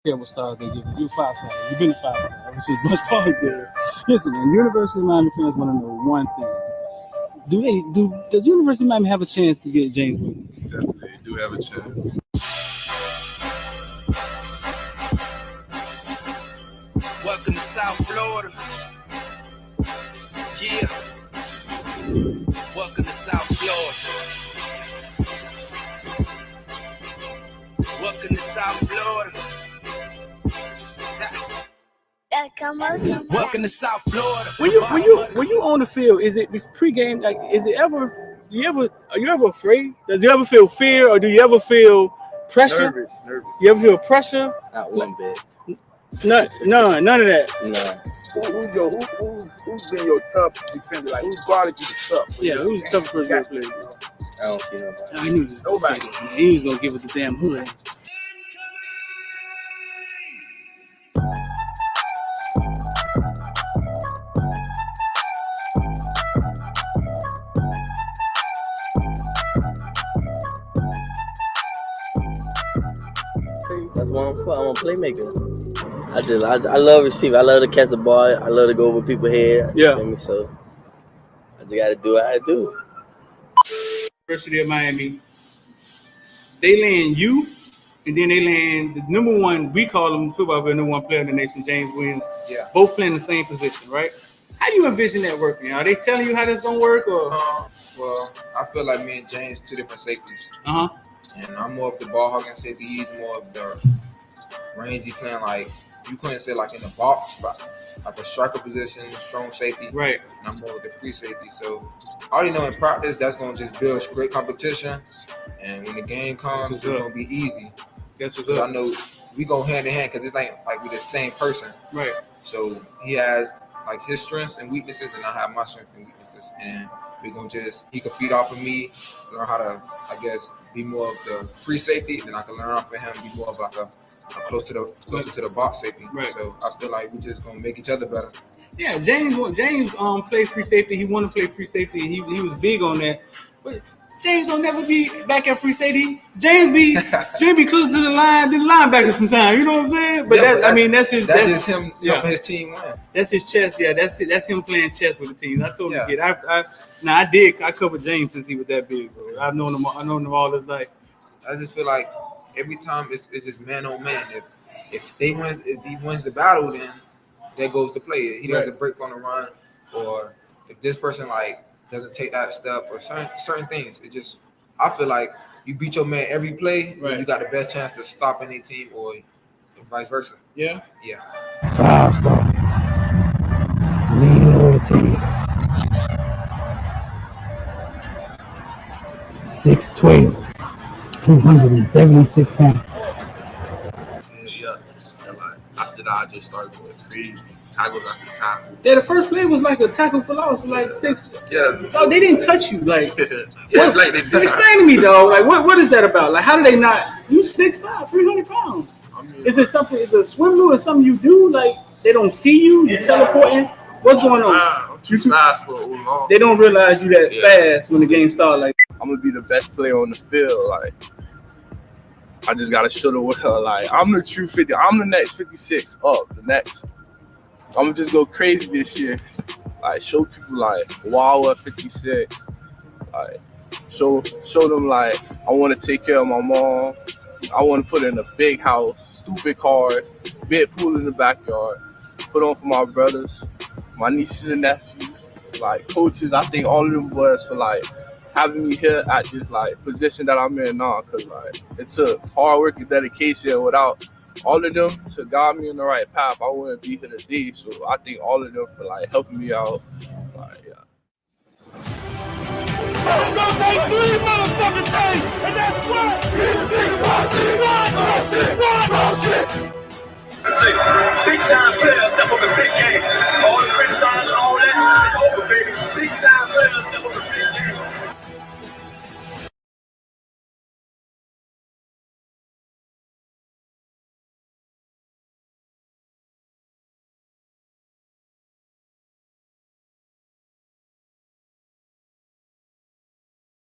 care what stars they give you. You're 5 stars. You've been a 5 star ever since Buzz Park there. Listen, man, University of Miami fans want to know one thing. Does University of Miami have a chance to get James Williams? Definitely do have a chance. Welcome to South Florida. Yeah. Welcome to South Florida. Welcome to South Florida. Welcome to South Florida. When you on the field, is it pregame? Like, is it ever? Are you ever afraid? Does you ever feel fear, or do you ever feel pressure? Nervous. You ever feel pressure? Not one bit. None of that. No. Who's been your tough defender? Like, who's guarded you the tough? Yeah, who's the toughest person you played? I don't see nobody. I knew this. Nobody. Man. He was gonna give it the damn hood. That's what I'm for. I'm a playmaker. I love receiving. I love to catch the ball. I love to go over people's head. Yeah. You know, so I just gotta do what I do. University of Miami, they land you, and then they land the number one. We call him football player, number one player in the nation, James Williams. Yeah. Both playing the same position, right? How do you envision that working? Are they telling you how that's gonna work, or? Well, I feel like me and James two different safeties. Uh huh. And I'm more of the ball hogging safety. He's more of the rangy playing, like you couldn't say like in the box, but like a striker position, strong safety. Right. And I'm more of the free safety. So I already know in practice that's gonna just build great competition. And when the game comes, it's gonna be easy. That's what's Because up. I know we go hand in hand because it's like we're the same person. Right. So he has like his strengths and weaknesses, and I have my strengths and weaknesses. And we're gonna he can feed off of me, learn how to, I guess, be more of the free safety, then I can learn off of him, be more of like a closer to the box safety. Right. So I feel like we're just gonna make each other better. Yeah, James played free safety. He wanted to play free safety, and he was big on that. But James don't never be back at free safety. James be close to the line, the linebacker sometimes. You know what I'm saying? But Yeah, that's just him yeah. helping his team win. That's his chess. Yeah, that's it. That's him playing chess with the team. I told him Yeah. to get. I covered James since he was that big, bro. I've known him all his life. I just feel like every time it's just man on man. If he wins the battle, then there goes the play. He doesn't break on the run, or if this person like doesn't take that step or certain things. It just, I feel like you beat your man every play, then you got the best chance to stop any team or vice versa. Yeah. Yeah. 5-star. Lean loyalty. 6'12", 276 pounds. Yeah. And like, after that, I just started going crazy. Tackles after tackle. Yeah, the first play was like a tackle for loss, like 6. Yeah. Oh, they didn't touch you, like. Yeah, like they did. Explain to me, dog. Like, what is that about? Like, how do they not? You 6'5", 300 pounds. I mean, Is it something? Is it a swim move or something you do? Like, they don't see you. You're teleporting. What's going on? I'm too fast for long. They don't realize you that fast when the game starts. Like, I'm gonna be the best player on the field. Like, I just gotta show the world. Like, I'm the true 50. I'm the next 56 up. The next. I'm gonna just go crazy this year. Like, show people like, wow, at 56. Like, show them like I want to take care of my mom. I want to put in a big house, stupid cars, big pool in the backyard. Put on for my brothers, my nieces and nephews, like coaches. I think all of them boys for like having me here at this like position that I'm in now, cause like it took hard work and dedication. Without all of them to guide me in the right path, I wouldn't be here today. So I think all of them for like helping me out. Like, yeah. It's gonna take 3 motherfucking days, and that's what this shit. Big time players step up in big game. All the criticizing and all that, it's over, baby. Big time players step up in big game.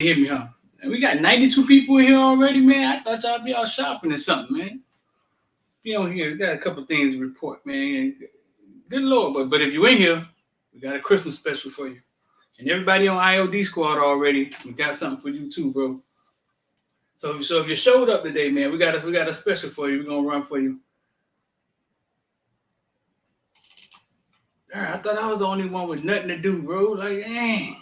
hear me, huh? And we got 92 people in here already, man. I thought y'all be out shopping or something, man. be on here. We got a couple things to report, man. Good Lord, but if you in here, we got a Christmas special for you. And everybody on IOD squad already, we got something for you too, bro. So if you showed up today, man, we got a special for you. We're gonna run for you. I thought I was the only one with nothing to do, bro. Like, dang.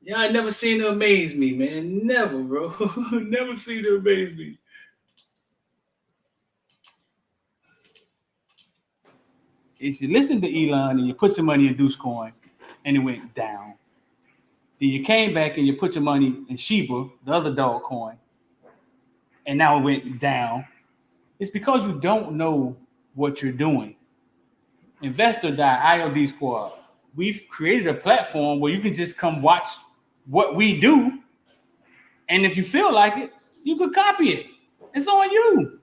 Y'all never seen her amaze me, man. Never, bro. Never seen her amaze me. If you listen to Elon and you put your money in Deuce Coin and it went down, then you came back and you put your money in Shiba, the other dog coin, and now it went down, it's because you don't know what you're doing. Investor.IOD Squad. We've created a platform where you can just come watch what we do, and if you feel like it, you could copy it. It's on you.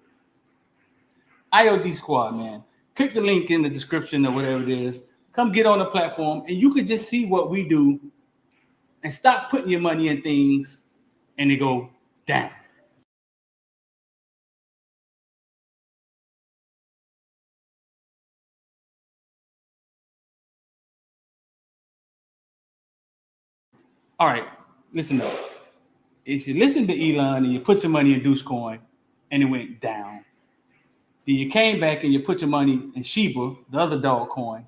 IOD Squad, man. Click the link in the description or whatever it is. Come get on the platform, and you could just see what we do and stop putting your money in things and they go down. All right, listen up. If you listen to Elon and you put your money in Deuce Coin and it went down, then you came back and you put your money in Shiba, the other dog coin,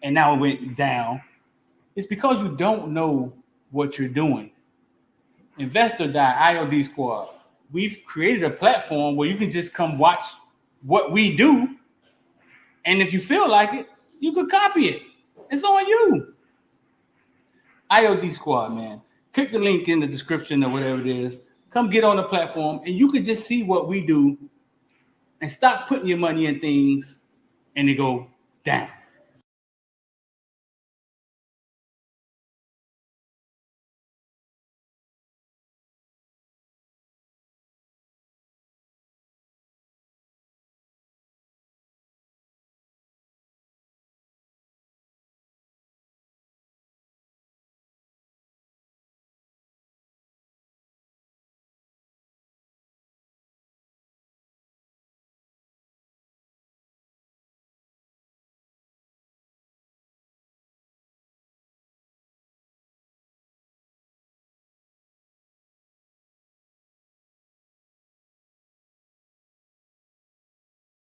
and now it went down, it's because you don't know what you're doing. Investor.IOD Squad. We've created a platform where you can just come watch what we do, and if you feel like it, you could copy it. It's on you. IOD Squad, man. Click the link in the description or whatever it is. Come get on the platform, and you could just see what we do and stop putting your money in things and they go down.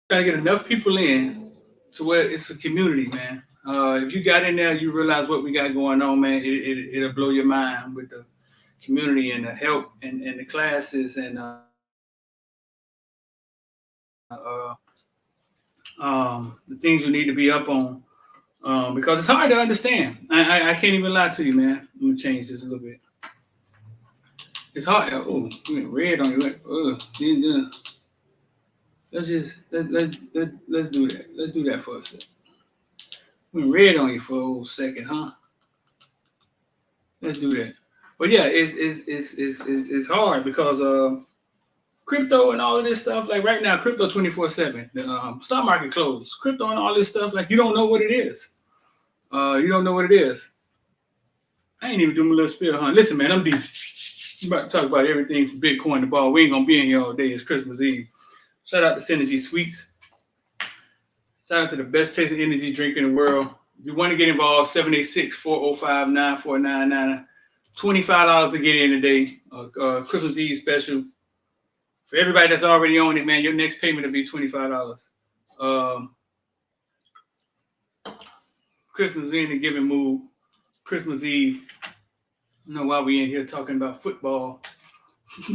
Try to get enough people in to where it's a community, man. If you got in there, you realize what we got going on, man. It'll blow your mind with the community and the help and the classes and the things you need to be up on, because it's hard to understand. I can't even lie to you, man. I'm gonna change this a little bit. It's hard. Oh, you went red on you. Let's do that. Let's do that for a second. Went red on you for a second, huh? Let's do that. But yeah, it's hard because crypto and all of this stuff. Like right now, crypto 24/7. The stock market closed. Crypto and all this stuff. Like you don't know what it is. You don't know what it is. I ain't even doing my little spiel, huh? Listen, man, I'm deep. I'm about to talk about everything from Bitcoin to ball. We ain't gonna be in here all day. It's Christmas Eve. Shout out to Synergy Sweets. Shout out to the best tasting energy drink in the world. If you want to get involved, 786-405-9499. $25 to get in today. Christmas Eve special. For everybody that's already on it, man, your next payment will be $25. Christmas in the giving mood. Christmas Eve. I don't know why we in here talking about football.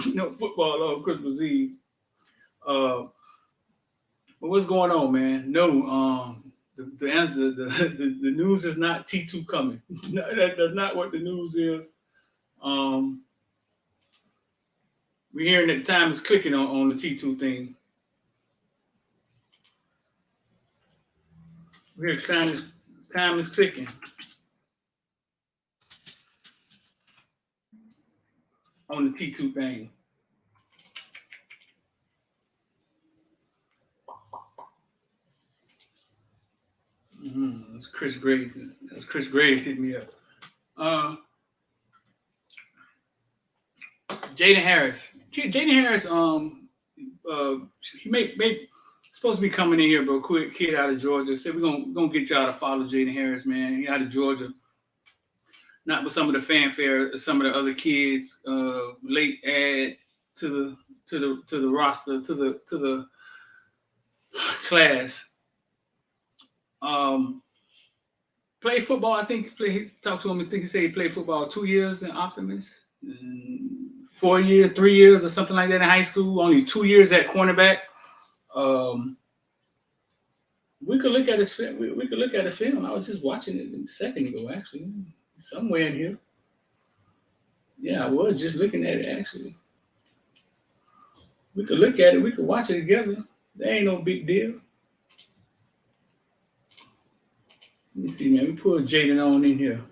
No football on Christmas Eve. But what's going on, man? No, the news is not T2 coming. That's not what the news is. We're hearing that time is clicking on the T2 thing. We're hearing time is clicking. On the T2 thing. That's Chris Graves. That's Chris Graves hit me up. Jaden Harris. Jaden Harris he may supposed to be coming in here, but quick kid out of Georgia. Said we're gonna get y'all to follow Jaden Harris, man. He out of Georgia. Not with some of the fanfare, some of the other kids late add to the roster, to the class. Played football, I think. Talked to him. I think he said he played football 2 years in Optimus, 4 years, 3 years, or something like that in high school. Only 2 years at cornerback. We could look at his film. We could look at the film. I was just watching it a second ago, actually, somewhere in here. Yeah, I was just looking at it, actually. We could look at it. We could watch it together. There ain't no big deal. Let me see, man. We put Jaden on in here.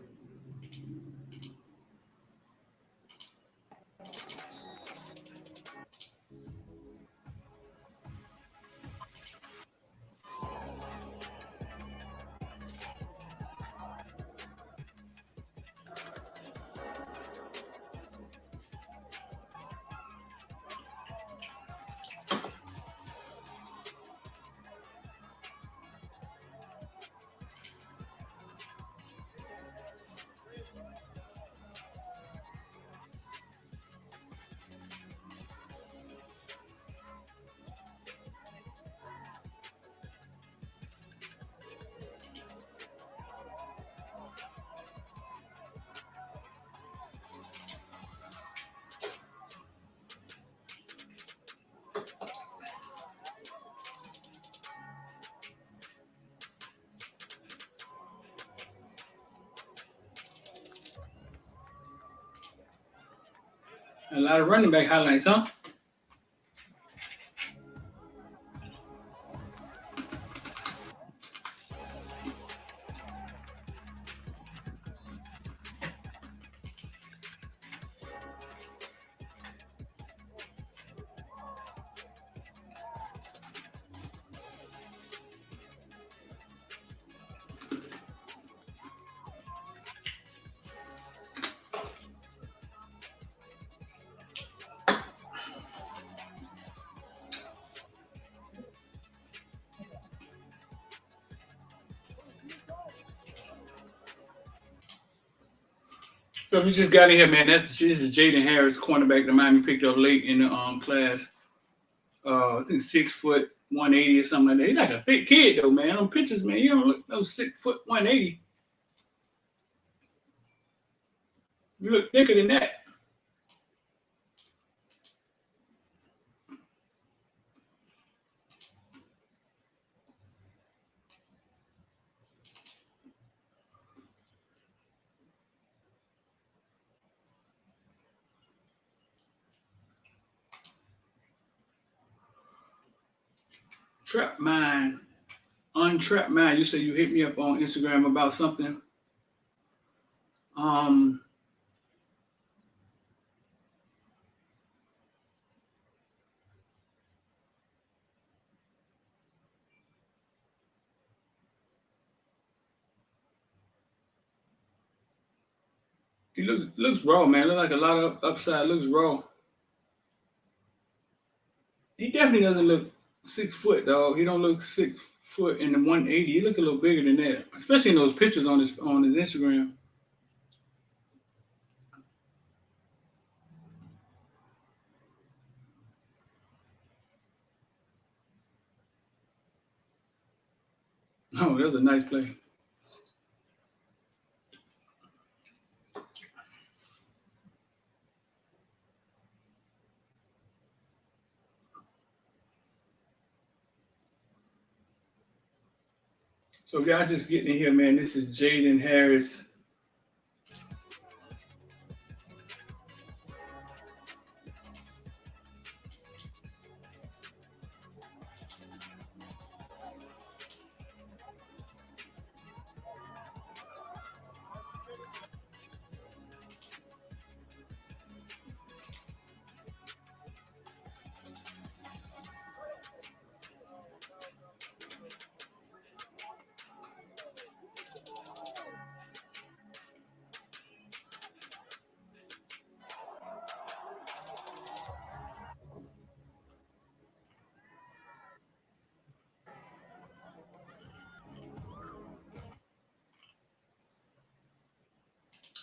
A lot of running back highlights, huh? So we just got in here, man. This is Jaden Harris, cornerback that Miami picked up late in the class. I think 6 foot 180 or something like that. He's like a thick kid though, man. On pictures, man, you don't look no 6 foot 180. You look thicker than that. Trap Mind, Untrap Mind. You said you hit me up on Instagram about something. He looks raw, man. Looks like a lot of upside. Looks raw. He definitely doesn't look 6 foot, dog. He don't look 6 foot in the 180. He look a little bigger than that, especially in those pictures on his Instagram. Oh, that was a nice play. So y'all just getting in here, man. This is Jaden Harris.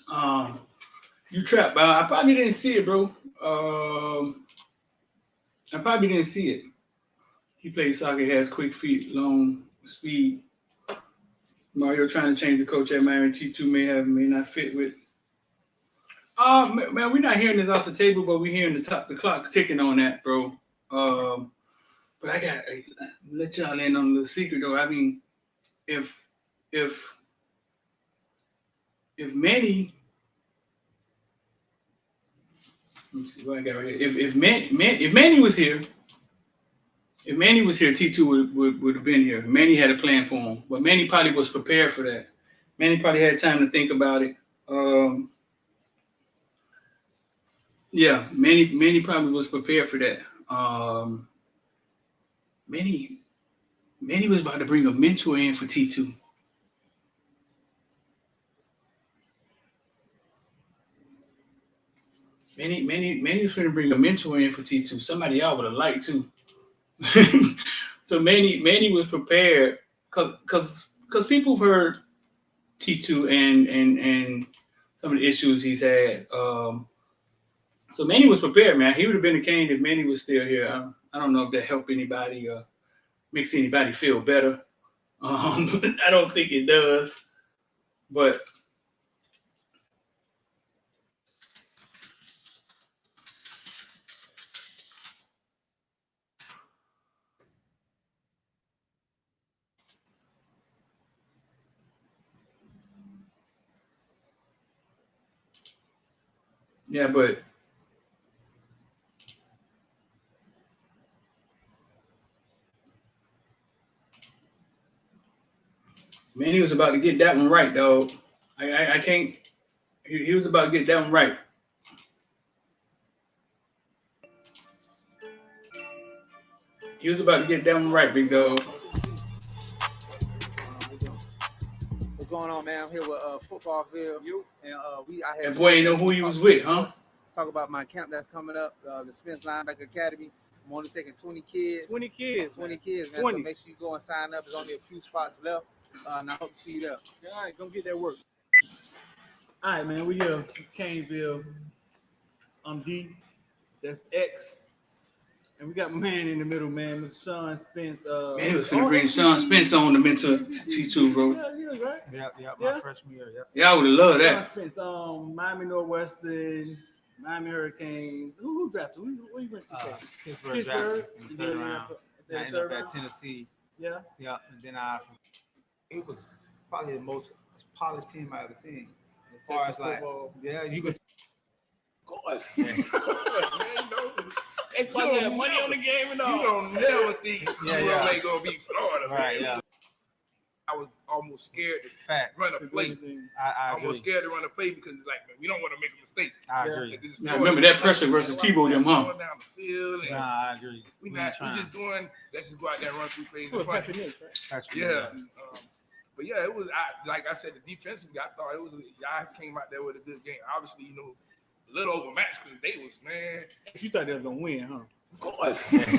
You trapped, bro. I probably didn't see it, bro. I probably didn't see it. He played soccer, has quick feet, long speed. Mario trying to change the coach at Miami. T2 may not fit with. Man, we're not hearing this off the table, but we're hearing the clock ticking on that, bro. But I got let y'all in on the secret though. I mean, if Manny, let me see what I got right here. If Manny was here. If Manny was here, T2 would have been here. Manny had a plan for him, but Manny probably was prepared for that. Manny probably had time to think about it. Yeah, Manny probably was prepared for that. Manny was about to bring a mentor in for T2. Manny was going to bring a mentor in for T2. Somebody y'all would have liked too. So Manny was prepared because people have heard T2 and some of the issues he's had. So Manny was prepared, man. He would have been a Cane if Manny was still here. I don't know if that helped anybody or makes anybody feel better. I don't think it does, but. Yeah, but Manny was about to get that one right, though. I can't. He was about to get that one right. He was about to get that one right, big dog. What's going on, man? I'm here with Footballville, and I had. That boy ain't know who he was with, huh? Talk about my camp that's coming up, the Spence Linebacker Academy. I'm only taking 20 kids. 20 kids, man. 20. So make sure you go and sign up. There's only a few spots left, and I hope to see you there. All right, go get that work. All right, man. We here, Caneville. I'm D. That's X. And we got my man in the middle, man. Mr. Sean Spence. Man, he was finna bring Sean Spence on the mentor T2, bro. Yeah, right? Yeah, my freshman year. Yeah, I would have loved that. Sean Spence, Miami Northwestern, Miami Hurricanes. Who drafted? Who you went to? Pittsburgh drafted in the third round. I ended up at Tennessee. Yeah. And then it was probably the most polished team I ever seen. As far as like, you could. Of course. Man, you don't money on the game and all. You don't never think ULA ain't gonna beat Florida, right? Man. Yeah. I was almost scared to run a play. I almost scared to run a play because it's like, man, we don't want to make a mistake. I agree. Now, remember that pressure versus Tebow, them, huh? Going down the field. And I agree. We just doing. Let's just go out there and run through plays. Yeah. But yeah, it was. Like I said, the defensively, I thought it was. I came out there with a good game. Obviously, a little overmatched because they was, man. You thought they was gonna win, huh? Of course. Man,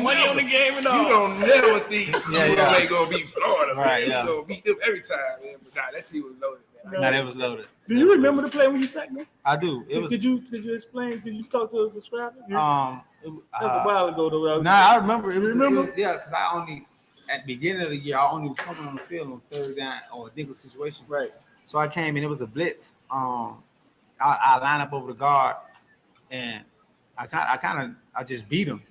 money on the game and all. You don't never think ULA gonna beat Florida, right? Man. You gonna beat them every time, man. But that team was loaded, man. That was loaded. Do you remember the play when you sacked them? I do. Did you explain? Did you talk to us, describe it? That was a while ago, though. I remember. Because I only at the beginning of the year, I only was coming on the field on third down or a nickel situation. Right. So I came in. It was a blitz. I line up over the guard, and I just beat him.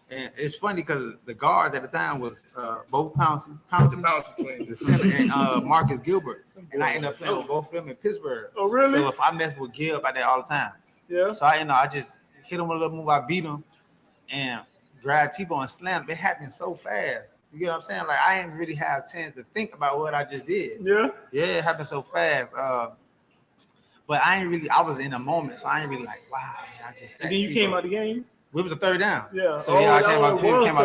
And it's funny because the guards at the time was both Pouncey twins, and Marcus Gilbert, and I ended up playing with both of them in Pittsburgh. Oh, really? So if I mess with Gil out there all the time, So I just hit him with a little move. I beat him, and grabbed Tebow and slammed him. It happened so fast. You get what I'm saying? Like I didn't really have a chance to think about what I just did. Yeah, it happened so fast. But I was in a moment, so I ain't really like, wow, man, I just. And then you came out the game. It was a third down. Yeah. So I came out the field. It was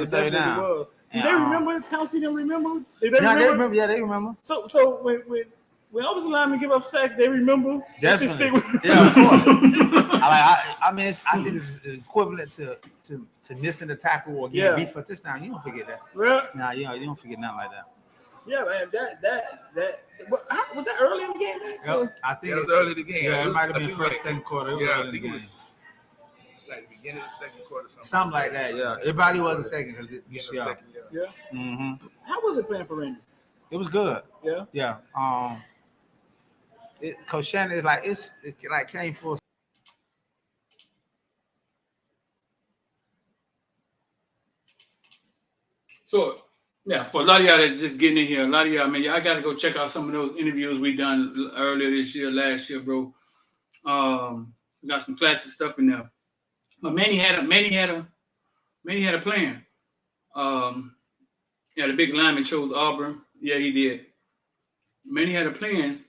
a third down. Do they remember? Pouncey didn't remember? They remember. Yeah, they remember. So when offensive linemen give up sacks, they remember. Definitely. Yeah, of course. I think it's equivalent to missing the tackle or getting beat for a touchdown. You don't forget that. Really? Nah, you don't forget nothing like that. Yeah, man. Was that early in the game, man? Yep, I think That was early in the game. Yeah, it might have been I think first, second quarter. It was Yeah, early I in think the it game. was like the beginning of the second quarter, Something like that. Yeah, it probably was the second because Beginning of yeah. second, Yeah. Mm-hmm. How was it playing for Randy? It was good. Yeah. Yeah. Coach Shannon is like it like came full. So, yeah, for a lot of y'all that just getting in here, a lot of y'all, man, I got to go check out some of those interviews we done earlier this year, last year, bro. We got some classic stuff in there. But Manny had a plan. Yeah, the big lineman chose Auburn. Yeah, he did. Manny had a plan.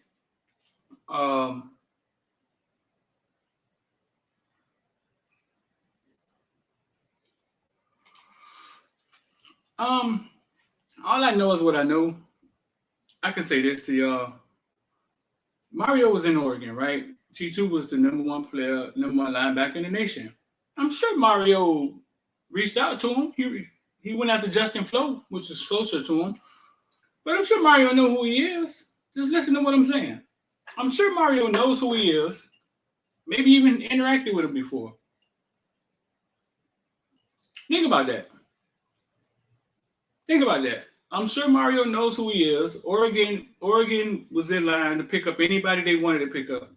All I know is what I know. I can say this to y'all. Mario was in Oregon, right? T2 was the number one player, number one linebacker in the nation. I'm sure Mario reached out to him. He went after Justin Flo, which is closer to him. But I'm sure Mario knows who he is. Just listen to what I'm saying. I'm sure Mario knows who he is. Maybe even interacted with him before. Think about that. I'm sure Mario knows who he is. Oregon was in line to pick up anybody they wanted to pick up.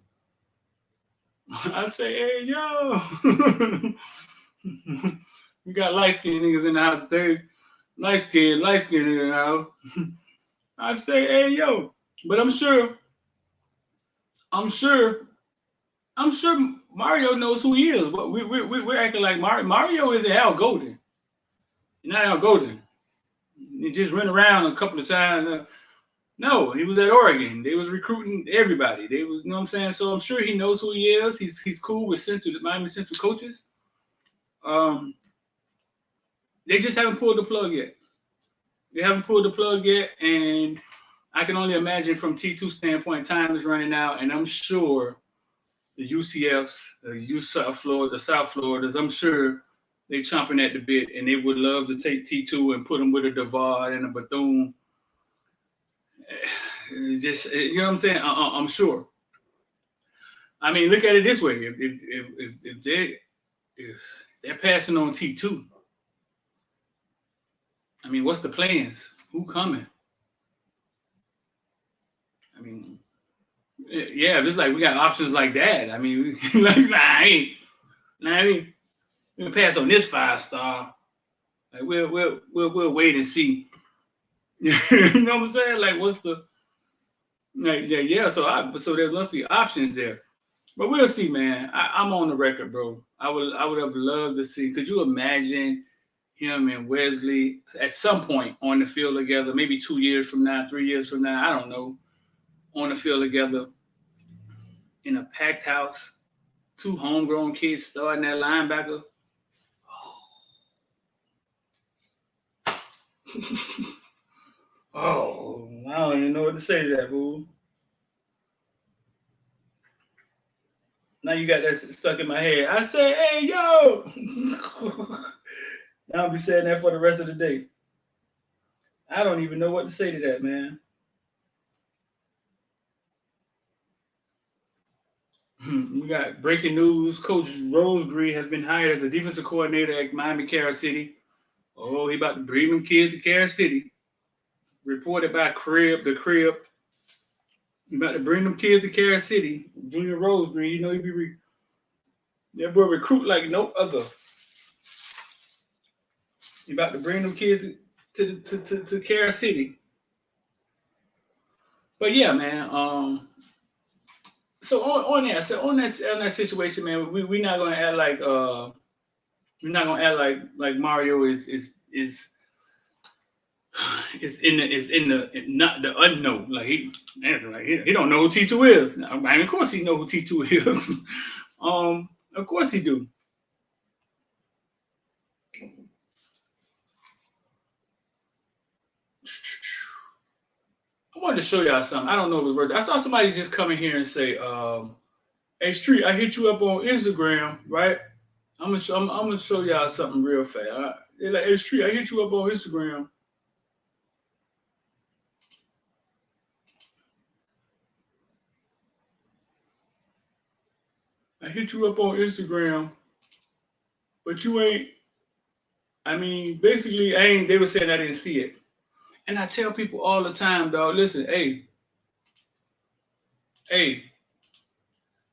I say, hey, yo. We got light-skinned niggas in the house today. Light-skinned in the house. I say, hey, yo. But I'm sure Mario knows who he is. But we're acting like Mario isn't Al Golden. You're not Al Golden. He just ran around a couple of times. No, he was at Oregon. They was recruiting everybody. They was, you know what I'm saying? So I'm sure he knows who he is. He's cool with Miami Central coaches. They just haven't pulled the plug yet. And I can only imagine from T2 standpoint, time is running out, and I'm sure the UCFs, the South Floridas, I'm sure they chomping at the bit, and they would love to take T2 and put him with a Devad and a Bethune. Just, you know what I'm saying? I'm sure. I mean, look at it this way: if they're passing on T2, I mean, what's the plans? Who coming? I mean, yeah, just like we got options like that. I mean, we'll pass on this 5-star. Like we'll wait and see. You know what I'm saying? Like, what's the yeah? So there must be options there, but we'll see, man. I'm on the record, bro. I would have loved to see. Could you imagine him and Wesley at some point on the field together? Maybe 2 years from now, 3 years from now, I don't know. On the field together in a packed house, 2 homegrown kids starting at linebacker. Oh, I don't even know what to say to that, boo. Now you got that stuck in my head. I say, hey, yo. Now I'll be saying that for the rest of the day. I don't even know what to say to that, man. We got breaking news. Coach Rosegree has been hired as a defensive coordinator at Miami Carol City. Oh, he about to bring them kids to Carol City. Reported by the Crib. He about to bring them kids to Carol City. Junior Rosegree, you know he be that boy recruit like no other. He about to bring them kids to Carol City. But yeah, man. So on that situation, man, we're not gonna act like Mario is in the unknown. Like he don't know who T2 is. I mean, of course he know who T2 is. Of course he do. I wanted to show y'all something. I don't know if it's worth it. I saw somebody just come in here and say, hey, Street, I hit you up on Instagram, right? I'm gonna show y'all something real fast. They're like, hey, Street, I hit you up on Instagram. I hit you up on Instagram, but you ain't. I mean, basically, they were saying I didn't see it. And I tell people all the time, dog, listen, hey,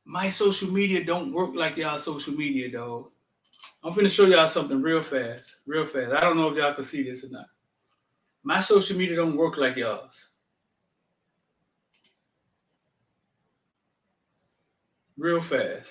my social media don't work like y'all social media, dog. I'm finna show y'all something real fast. I don't know if y'all can see this or not. My social media don't work like y'all's. Real fast.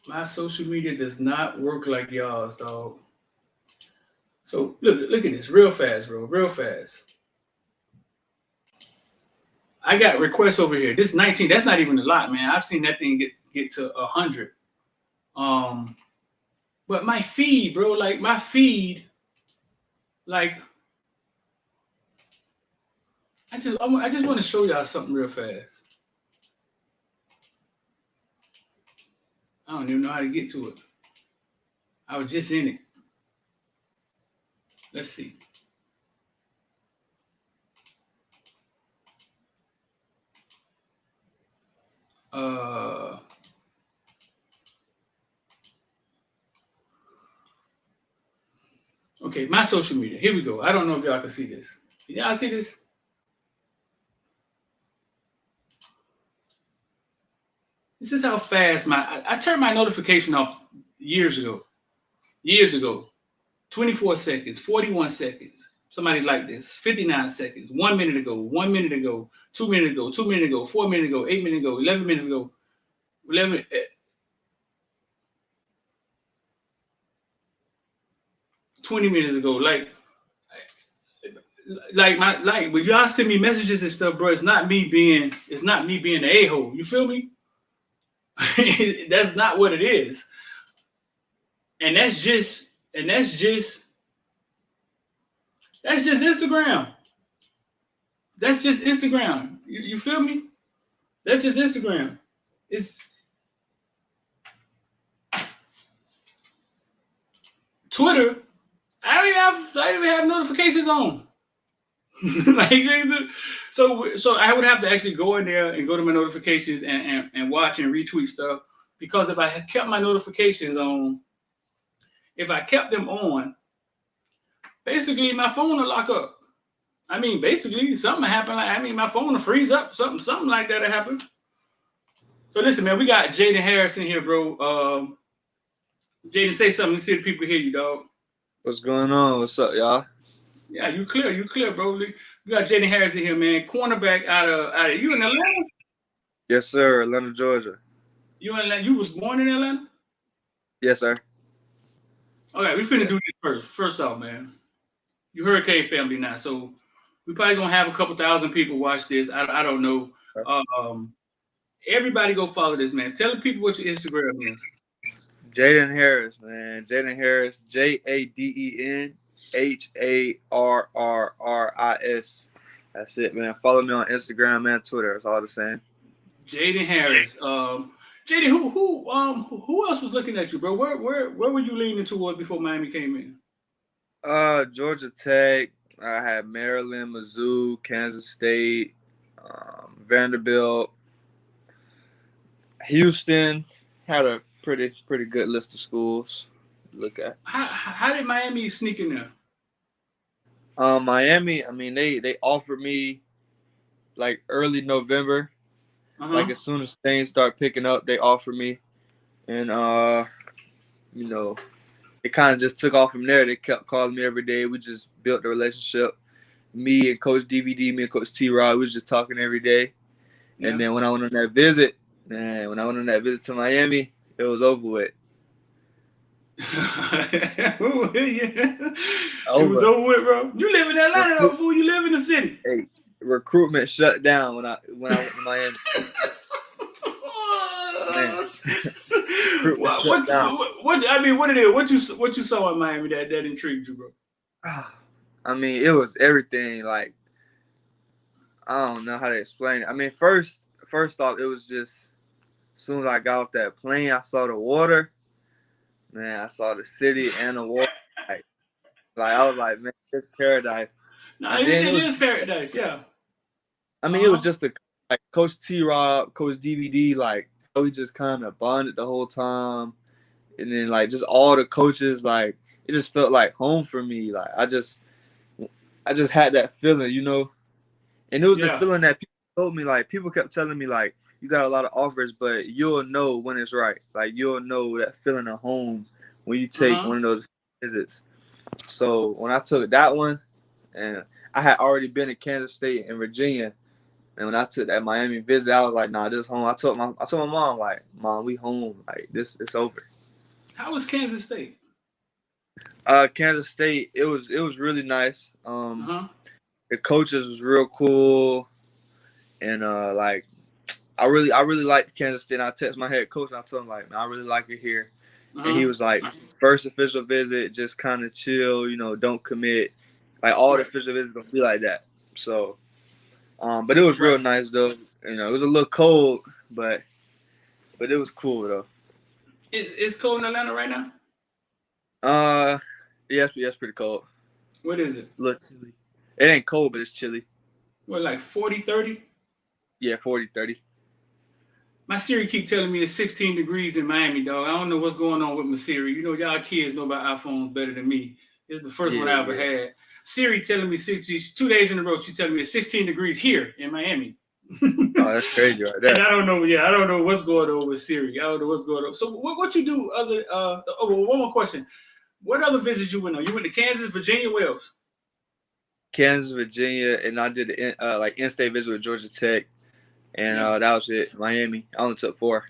My social media does not work like y'all's, dog. So look at this, real fast, bro, real fast. I got requests over here. This 19, that's not even a lot, man. I've seen that thing get to 100. But my feed, bro, like my feed, like I just want to show y'all something real fast. I don't even know how to get to it. I was just in it. Let's see. Okay, my social media. Here we go. I don't know if y'all can see this. Can y'all see this? This is how fast I turned my notification off years ago. 24 seconds, 41 seconds. Somebody like this. 59 seconds. 1 minute ago. 1 minute ago. 2 minutes ago. 2 minutes ago. 4 minutes ago. 8 minutes ago. 11 minutes ago. 20 minutes ago. When y'all send me messages and stuff, bro, it's not me being the a-hole. You feel me? That's not what it is. And that's just Instagram. That's just Instagram. You feel me? That's just Instagram. It's Twitter. I don't even have notifications on. So I would have to actually go in there and go to my notifications and watch and retweet stuff, because if I had kept my notifications on, if I kept them on, basically my phone will lock up. I mean, basically something happened. My phone will freeze up. Something like that will happen. So listen, man, we got Jaden Harris in here, bro. Jaden, say something. Let's see if people hear you, dog. What's going on? What's up, y'all? Yeah, you clear, bro. We got Jaden Harris in here, man. Cornerback out of you in Atlanta? Yes, sir. Atlanta, Georgia. You in Atlanta? You was born in Atlanta? Yes, sir. Okay, we finna do this first off, man. You Hurricane family now, so we probably gonna have a couple thousand people watch this. I don't know. Everybody go follow this, man. Tell the people what your Instagram is. Jaden Harris, man. Jaden Harris, JadenHarris. That's it, man. Follow me on Instagram and Twitter. It's all the same. Jaden Harris. Jaden, who else was looking at you, bro? Where were you leaning towards before Miami came in? Georgia Tech. I had Maryland, Mizzou, Kansas State, Vanderbilt, Houston. Had a pretty good list of schools to look at. How did Miami sneak in there? Miami, I mean, they offered me like early November. Like as soon as things start picking up, they offered me. And it kind of just took off from there. They kept calling me every day. We just built the relationship. Me and Coach DVD, me and Coach T-Rod, we was just talking every day. Yeah. And then when I went on that visit, to Miami, it was over with. It was over with, bro. You live in Atlanta, though, fool. You live in the city. Hey, recruitment shut down when I went to Miami. What it is? What you saw in Miami that intrigued you, bro? I mean, it was everything. Like, I don't know how to explain it. I mean, first off, it was just As soon as I got off that plane, I saw the water. Man, I saw the city and the water. Like I was like, man, it's paradise. No, And then it is paradise. Yeah. I mean, it was just like Coach T-Rob, Coach DVD, like we just kind of bonded the whole time. And then like just all the coaches, like it just felt like home for me. Like I just had that feeling, you know. And it was the feeling that people told me, like people kept telling me like you got a lot of offers, but you'll know when it's right. Like you'll know that feeling of home when you take one of those visits. So when I took that one, and I had already been in Kansas State and Virginia, and when I took that Miami visit, I was like, nah, this is home. I told my mom, like, Mom, we home. Like this, it's over. How was Kansas State? Kansas State, it was really nice. The coaches was real cool, and like I really liked Kansas State. And I texted my head coach and I told him like, man, I really like it here. And he was like, first official visit, just kind of chill, you know, don't commit. Like all the official visits gonna be like that. So, but it was real nice though. You know, it was a little cold, but it was cool though. It's cold in Atlanta right now? Yeah, it's pretty cold. What is it? A little chilly. It ain't cold, but it's chilly. What, like 40, 30? Yeah, 40, 30. My Siri keep telling me it's 16 degrees in Miami, dog. I don't know what's going on with my Siri. You know, y'all kids know about iPhones better than me. It's the first one I ever had. Siri telling me 2 days in a row, she's telling me it's 16 degrees here in Miami. Oh, that's crazy right there. And I don't know what's going on with Siri. I don't know what's going on. So what you do other one more question. What other visits you went on? You went to Kansas, Virginia, where else? Kansas, Virginia, and I did like in-state visit with Georgia Tech, and that was it. Miami, I only took 4.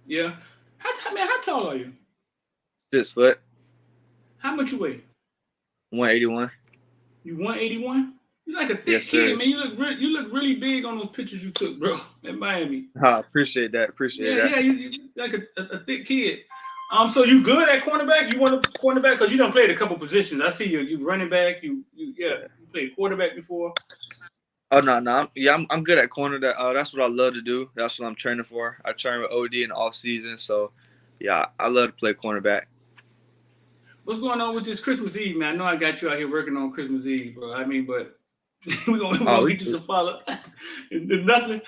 Yeah. How tall are you? 6 foot. How much you weigh? 181. You 181? You like a thick kid, man. You look really big on those pictures you took, bro, in Miami. Appreciate that. Yeah, you like a thick kid. So you good at cornerback? You want to cornerback because you done played a couple positions. I see you running back. You played quarterback before. Oh no, I'm good at corner. That's what I love to do. That's what I'm training for. I train with OD in the off season, so yeah, I love to play cornerback. What's going on with this Christmas Eve, man? I know I got you out here working on Christmas Eve, bro. I mean, but we're gonna get you some follow. There's nothing.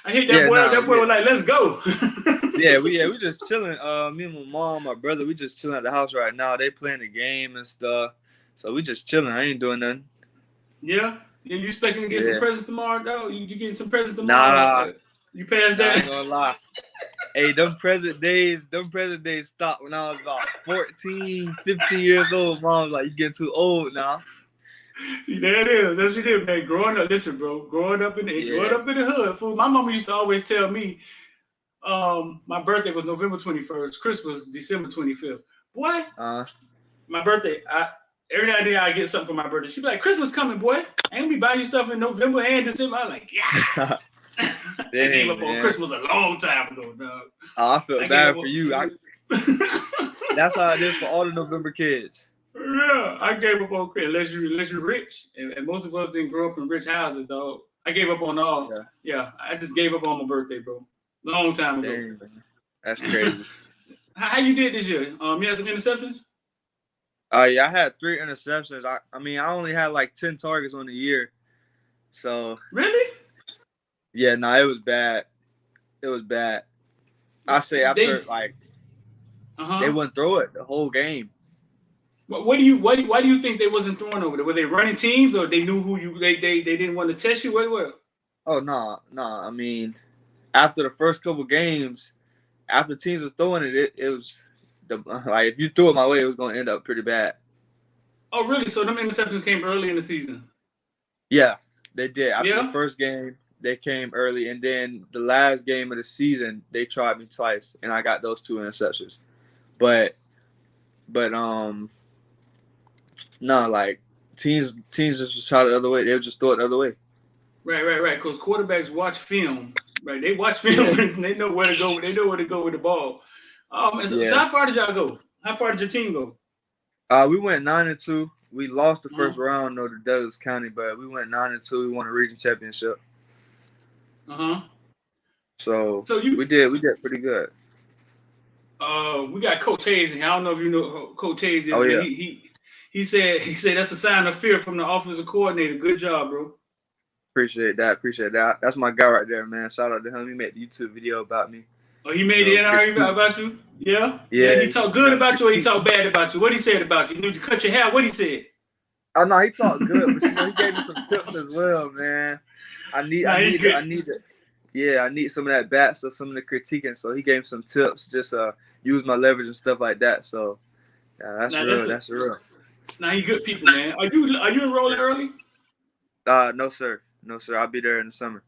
I hit that boy. That boy was like, "Let's go." we just chilling. Me and my mom, my brother, we just chilling at the house right now. They playing the game and stuff, so we just chilling. I ain't doing nothing. Yeah, you expecting to get some presents tomorrow, though? You getting some presents tomorrow? Nah, you passed that. I ain't gonna lie. Hey, them present days stopped when I was about 14, 15 years old. Mom was like, you getting too old now. See, there it is. That's what it is, man. Growing up, listen, bro. Growing up in the hood, fool. My mama used to always tell me, my birthday was November 21st. Christmas, December 25th. Boy, my birthday, every now and then I get something for my birthday. She'd be like, Christmas coming, boy. I ain't gonna be buying you stuff in November and December. I'm like, yeah. I gave up on Christmas a long time ago, dog. I felt bad for you. That's how it is for all the November kids. Yeah, I gave up on Christmas unless you're rich, and most of us didn't grow up in rich houses, dog. I gave up on all. Yeah, I just gave up on my birthday, bro. Long time ago. Dang, man. That's crazy. How you did this year? You had some interceptions? Yeah, I had 3 interceptions. I mean, I only had like 10 targets on the year. So really? Yeah, no, it was bad. I say after they wouldn't throw it the whole game. Why do you think they wasn't throwing over there? Were they running teams or they knew who you they didn't want to test you? What? Oh no. I mean, after the first couple games, after teams was throwing it was like if you threw it my way, it was gonna end up pretty bad. Oh really? So them interceptions came early in the season? Yeah, they did. After the first game, they came early, and then the last game of the season, they tried me twice, and I got those 2 interceptions. But no, like teams just try the other way. They would just throw it the other way. Right. Because quarterbacks watch film. Right, they watch film. And they know where to go. They know where to go with the ball. So how far did y'all go? How far did your team go? We went 9-2. We lost the first round though to Douglas County, but we went 9-2. We won a region championship. So you we did pretty good. we got Coach Hayes in here. I don't know if you know who Coach Hayes is, Oh but yeah, he said that's a sign of fear from the offensive coordinator. Good job, bro. appreciate that. That's my guy right there, man. Shout out to him. He made the YouTube video about me. Oh, he made the NRE about you? Yeah? Yeah. He talked good about you or he talked bad about you? What he said about you? You need to cut your hair. What he said? Oh no, he talked good, but he gave me some tips as well, man. I need some of that bat stuff, some of the critiquing. So he gave me some tips, just use my leverage and stuff like that. So yeah, that's real. Now he good people, man. Are you enrolling early? No sir. I'll be there in the summer.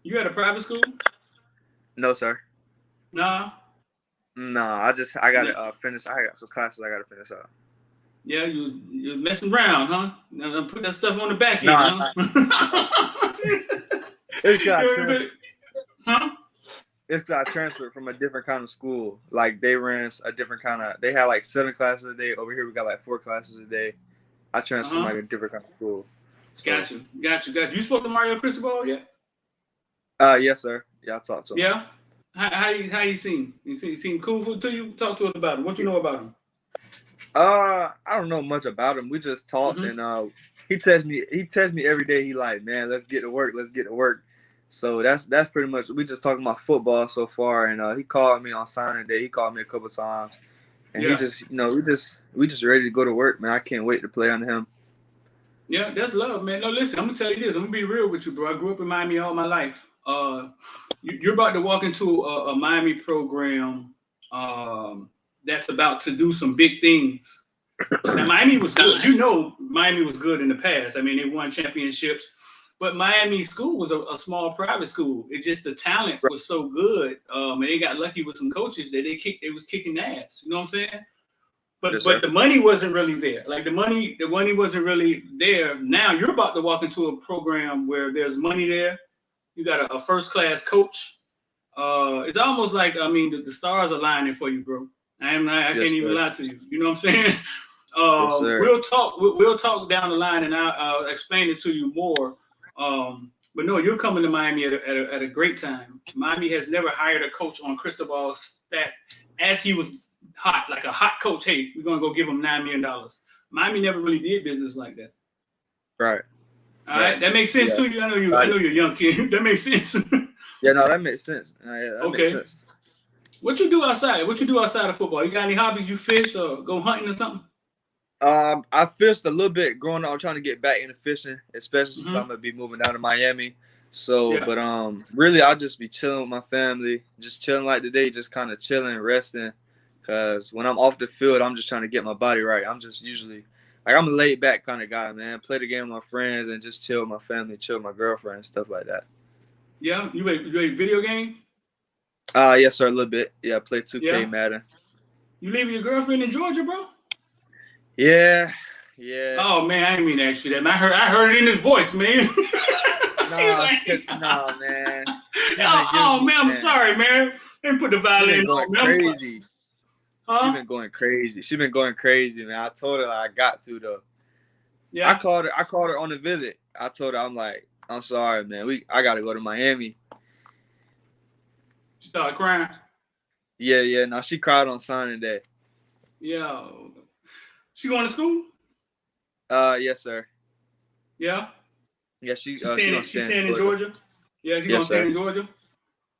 You at a private school? No sir. Nah. I gotta finish. I got some classes I gotta finish up. Yeah, you're messing around, huh? Now put that stuff on the back end, huh? It's got transferred from a different kind of school. Like they ran a different kind of. They had like 7 classes a day. Over here we got like 4 classes a day. I transferred from like a different kind of school. So. Got you. You spoke to Mario Cristobal yet? Yes sir. Yeah, I talked to him. Yeah. How you seem? You seem cool to you? Talk to us about him. What you know about him? I don't know much about him. We just talked and he texts me every day. He like, man, let's get to work. So that's pretty much, we just talking about football so far. And he called me on signing day. He called me a couple times. And he just, we just ready to go to work, man. I can't wait to play under him. Yeah, that's love, man. No, listen, I'm gonna tell you this. I'm gonna be real with you, bro. I grew up in Miami all my life. You're about to walk into a Miami program that's about to do some big things. Now, Miami was good. Miami was good in the past. I mean, they won championships. But Miami school was a small private school. It just, the talent was so good. And they got lucky with some coaches that they was kicking ass. You know what I'm saying? But the money wasn't really there. Like the money wasn't really there. Now you're about to walk into a program where there's money there. You got a first class coach. It's almost like, I mean, the stars are lining for you, bro. I can't even lie to you. You know what I'm saying? We'll talk down the line, and I'll explain it to you more. But no, you're coming to Miami at a great time. Miami has never hired a coach on Cristobal's stat as he was hot, like a hot coach. Hey, we're gonna go give him $9 million. Miami never really did business like that. Right. All right, that makes sense to you. I know you're a young kid. That makes sense. Yeah, no, that makes sense. That makes sense. What you do outside of football? You got any hobbies? You fish or go hunting or something? I fished a little bit growing up. I'm trying to get back into fishing, especially since I'm gonna be moving down to Miami. So, but really, I'll just be chilling with my family, just chilling like today, just kind of chilling, resting. Cause when I'm off the field, I'm just trying to get my body right. I'm just usually like, I'm a laid back kind of guy, man. Play the game with my friends and just chill with my family, chill with my girlfriend and stuff like that. Yeah, you play video game? Yes sir, a little bit. Yeah, I play 2K Madden. You leaving your girlfriend in Georgia, bro? Yeah. Oh man, I didn't mean to ask you that. Man, I heard it in his voice, man. No, man. Oh man, I'm sorry, man. Let me put the violin on. Crazy. Huh? She's been going crazy, man. I told her I got to though. Yeah. I called her on the visit. I told her, I'm like, I'm sorry, man. I gotta go to Miami. She started crying. Yeah. No, she cried on signing day. Yeah. She going to school? Yes, sir. Yeah. Yeah, she's staying in Georgia. Yeah, she's gonna stay in Georgia.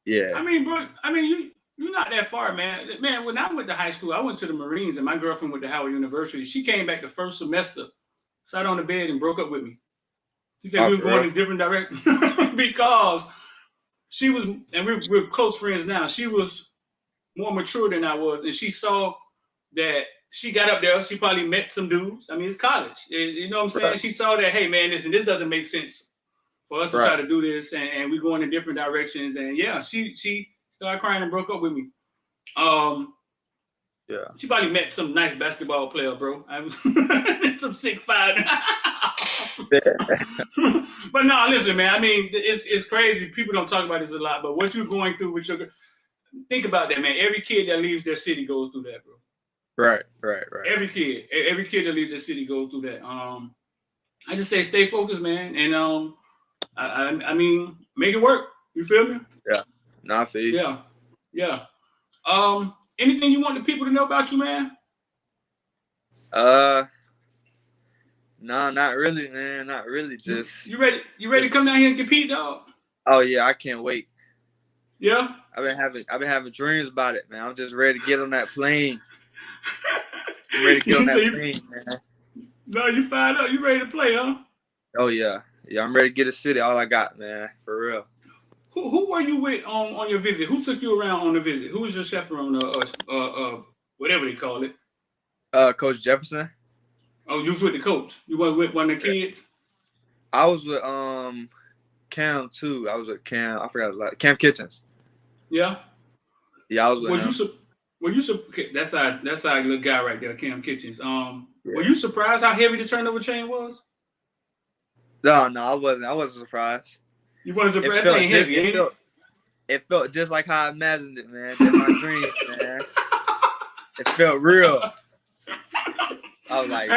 Yeah. I mean, bro. You're not that far, man. Man, when I went to high school, I went to the Marines, and my girlfriend went to Howard University. She came back the first semester, sat on the bed, and broke up with me. She said we were going in different directions because she was, and we're close friends now. She was more mature than I was, and she saw that she got up there. She probably met some dudes. I mean, it's college. You know what I'm saying? Right. She saw that, hey, man, listen, this doesn't make sense for us to try to do this, and we're going in different directions. And yeah, she started crying and broke up with me. She probably met some nice basketball player, bro. Some 6'5". But no, listen, man. I mean, it's crazy. People don't talk about this a lot, but what you're going through with think about that, man. Every kid that leaves their city goes through that, bro. Right. Every kid that leaves their city goes through that. I just say stay focused, man, and I mean, make it work. You feel me? Nah, I feel you. Yeah. Yeah. Anything you want the people to know about you, man? No, not really, man. Not really. Just you ready to come down here and compete, dog? Oh yeah, I can't wait. Yeah. I've been having dreams about it, man. I'm just ready to get on that plane. I'm ready to get on that plane, man. No, you fired up. You ready to play, huh? Oh yeah. Yeah, I'm ready to get a city. All I got, man. For real. Who were you with on your visit? Who took you around on the visit? Who was your chaperone? Whatever they call it. Coach Jefferson. Oh, you was with the coach. You wasn't with one of the kids. I was with Cam too. I was with Cam. I forgot Cam Kitchens. Yeah. Yeah, I was with him. That's our little guy right there, Cam Kitchens. Were you surprised how heavy the turnover chain was? No, I wasn't. I wasn't surprised. You wasn't surprised? It ain't heavy, ain't it? It felt just like how I imagined it, man. Just my dreams, man. It felt real. I was like,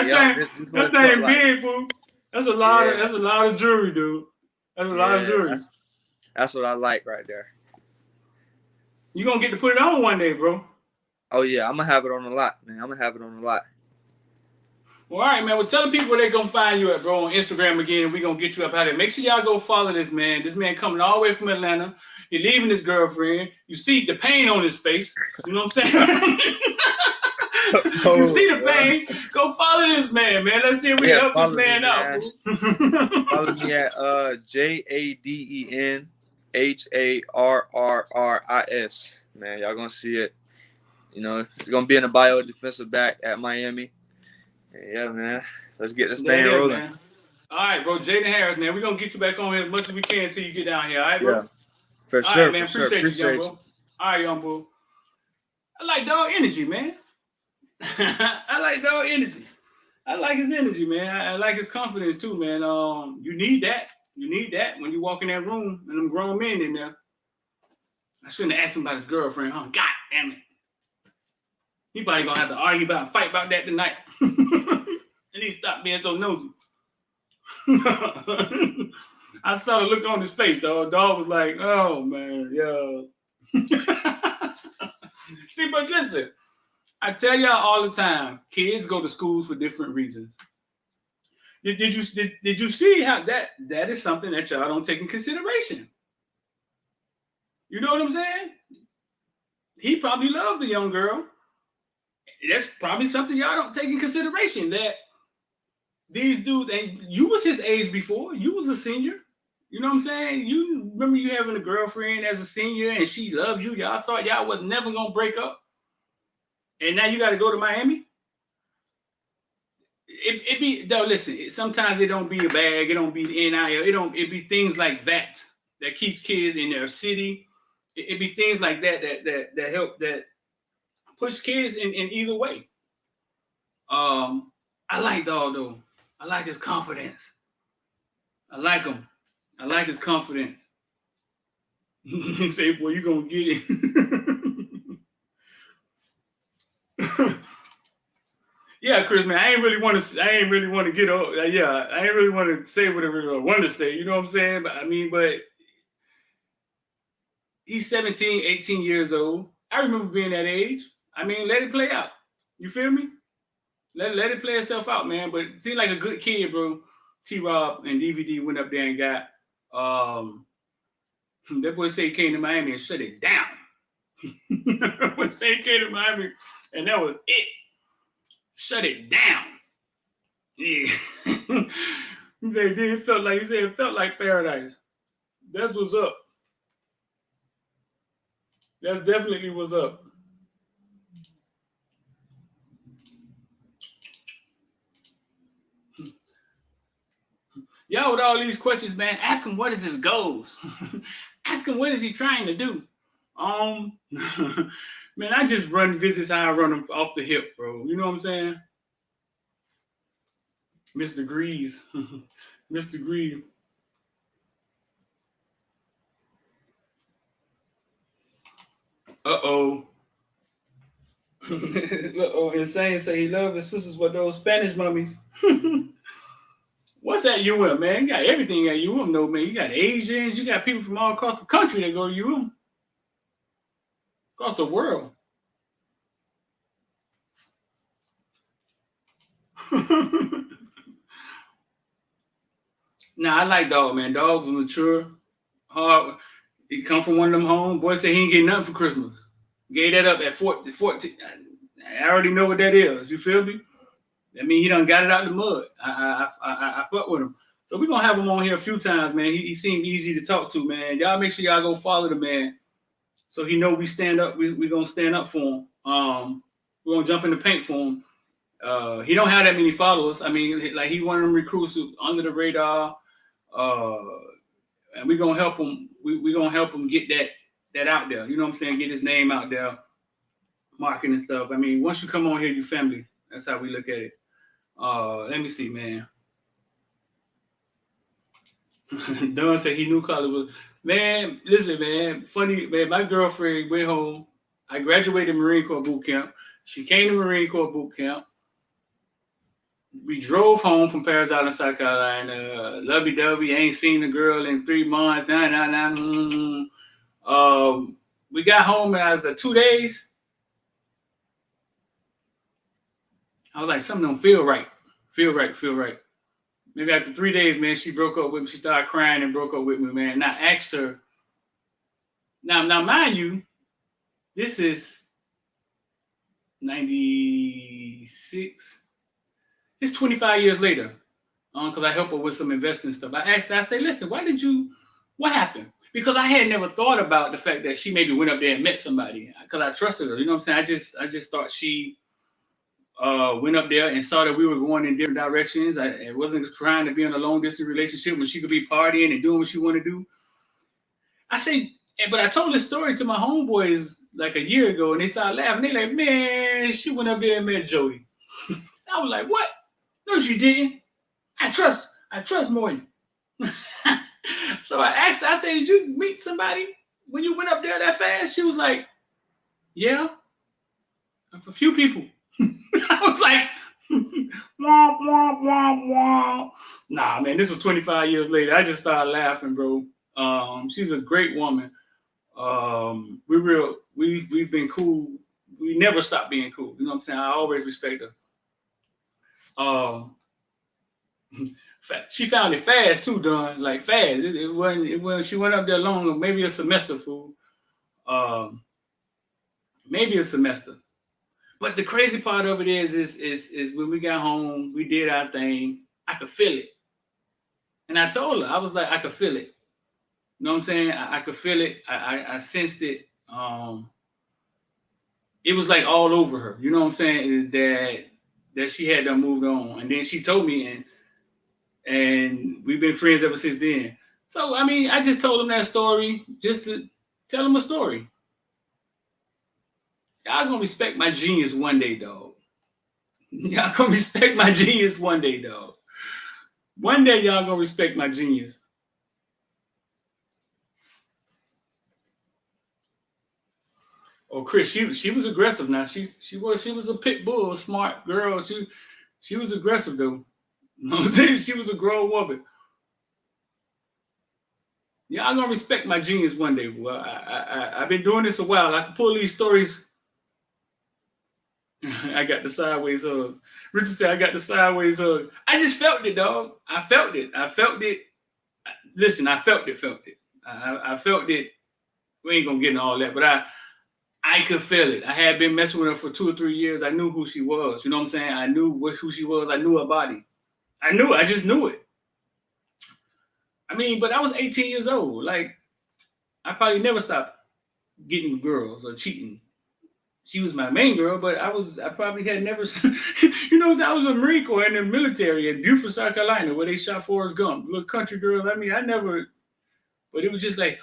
this that thing big, fool. That's a lot of jewelry, dude. That's a lot of jewelry. That's what I like right there. You gonna get to put it on one day, bro. Oh yeah, I'm gonna have it on a lot, man. I'm gonna have it on a lot. Well, all right, man. Well, tell the people where they gonna find you at, bro, on Instagram again, and we gonna get you up out there. Make sure y'all go follow this man. This man coming all the way from Atlanta. He leaving his girlfriend. You see the pain on his face. You know what I'm saying? You see the pain. Go follow this man, man. Let's see if we can help this man out. Follow me at JadenHarris. Man, y'all gonna see it. You know, it's gonna be in the bio, defensive back at Miami. Yeah, man. Let's get this thing rolling. Man. All right, bro. Jaden Harris, man. We're going to get you back on here as much as we can until you get down here. All right, bro? Yeah, for all sure. Right, man. Appreciate you, young bro. You. All right, young bro. I like dog energy, man. I like dog energy. I like his energy, man. I like his confidence, too, man. You need that. You need that when you walk in that room and them grown men in there. I shouldn't have asked him about his girlfriend, huh? God damn it. He probably going to have to argue about, fight about that tonight. And he stopped being so nosy. I saw the look on his face, dog. Dog was like, oh, man, yo. See, but listen, I tell y'all all the time, kids go to schools for different reasons. Did you see how that is something that y'all don't take in consideration? You know what I'm saying? He probably loved the young girl. That's probably something y'all don't take in consideration, that these dudes, and you was his age before, you was a senior. You know what I'm saying? You remember you having a girlfriend as a senior and she loved you. Y'all thought y'all was never going to break up. And now you got to go to Miami? It be, though, listen, sometimes it don't be a bag. It don't be the NIL. It be things like that keeps kids in their city. It be things like that help, that push kids in either way. I like dog though. I like his confidence. I like him. I like his confidence. He say, "Boy, you gonna get it." Yeah, Chris, man. I ain't really want to get old. I ain't really want to say whatever I want to say. You know what I'm saying? But he's 17, 18 years old. I remember being that age. Let it play out. You feel me? Let it play itself out, man. But it seemed like a good kid, bro. T-Rob and DVD went up there and got that boy say he came to Miami and shut it down. That boy say he came to Miami and that was it. Shut it down. Yeah. It felt like paradise. That's what's up. That's definitely what's up. Y'all, with all these questions, man, ask him what is his goals. Ask him what is he trying to do. Man, I just run visits how I run them off the hip, bro. You know what I'm saying? Mr. Grease. Mr. Grease. Uh-oh. Uh-oh. Insane say he loves his sisters with those Spanish mummies. What's at UM, man? You got everything at UM, though, man. You got Asians. You got people from all across the country that go to UM. across the world. Nah, I like Dog, man. Dog was mature, hard. He come from one of them homes. Boy said he ain't get nothing for Christmas. Gave that up at 14. I already know what that is. You feel me? I mean, he done got it out the mud. I fuck with him. So we're going to have him on here a few times, man. He seemed easy to talk to, man. Y'all make sure y'all go follow the man so he know we stand up. We going to stand up for him. We're going to jump in the paint for him. He don't have that many followers. I mean, like he one of them recruits who under the radar. And we're going to help him. We're going to help him get that out there. You know what I'm saying? Get his name out there, marketing and stuff. I mean, once you come on here, you family. That's how we look at it. Let me see, man. Don said he knew college was. Man, listen, man. Funny, man. My girlfriend went home. I graduated Marine Corps boot camp. She came to Marine Corps boot camp. We drove home from Paris Island, South Carolina. Lovey-dovey. Ain't seen the girl in 3 months. We got home after 2 days. I was like, something don't feel right. Feel right. Maybe after 3 days, man, she broke up with me. She started crying and broke up with me, man. And I asked her. Now, mind you, this is 96. It's 25 years later, because I helped her with some investing stuff. I asked her, I said, listen, what happened? Because I had never thought about the fact that she maybe went up there and met somebody, because I trusted her. You know what I'm saying? I just thought she went up there and saw that we were going in different directions. I wasn't trying to be in a long distance relationship when she could be partying and doing what she wanted to do. I say, but I told this story to my homeboys like a year ago, and they started laughing. They like, man, she went up there and met Jody. I was like, what? No, she didn't. I trust Morton. So I asked her, I said, did you meet somebody when you went up there that fast? She was like, yeah, a few people. I was like, womp, womp, womp, womp. Nah, man, this was 25 years later. I just started laughing, bro. She's a great woman. We've been cool. We never stopped being cool. You know what I'm saying? I always respect her. She found it fast too, Don. Like fast. It wasn't. She went up there long, maybe a semester, fool. Maybe a semester. But the crazy part of it is when we got home, we did our thing. I could feel it, and I told her, I was like, I could feel it. You know what I'm saying? I could feel it. I sensed it. It was like all over her. You know what I'm saying? That she had done moved on, and then she told me, and we've been friends ever since then. So I mean, I just told him that story just to tell him a story. Y'all gonna respect my genius one day, dog. Y'all gonna respect my genius one day, dog. One day y'all gonna respect my genius. Oh, Chris, she was aggressive. Now she was a pit bull, a smart girl. She was aggressive though. You know what I'm saying? She was a grown woman. Y'all gonna respect my genius one day. Well, I've been doing this a while. I can pull these stories. I got the sideways hug. Richard said, I got the sideways hug. I just felt it, dog. I felt it. Listen, I felt it. I felt it. We ain't going to get into all that, but I could feel it. I had been messing with her for 2 or 3 years. I knew who she was. You know what I'm saying? I knew who she was. I knew her body. I knew it. I just knew it. I mean, but I was 18 years old. Like, I probably never stopped getting girls or cheating. She was my main girl, but I probably had never, you know, I was a Marine Corps in the military in Beaufort, South Carolina, where they shot Forrest Gump, little country girl. I mean, but it was just like,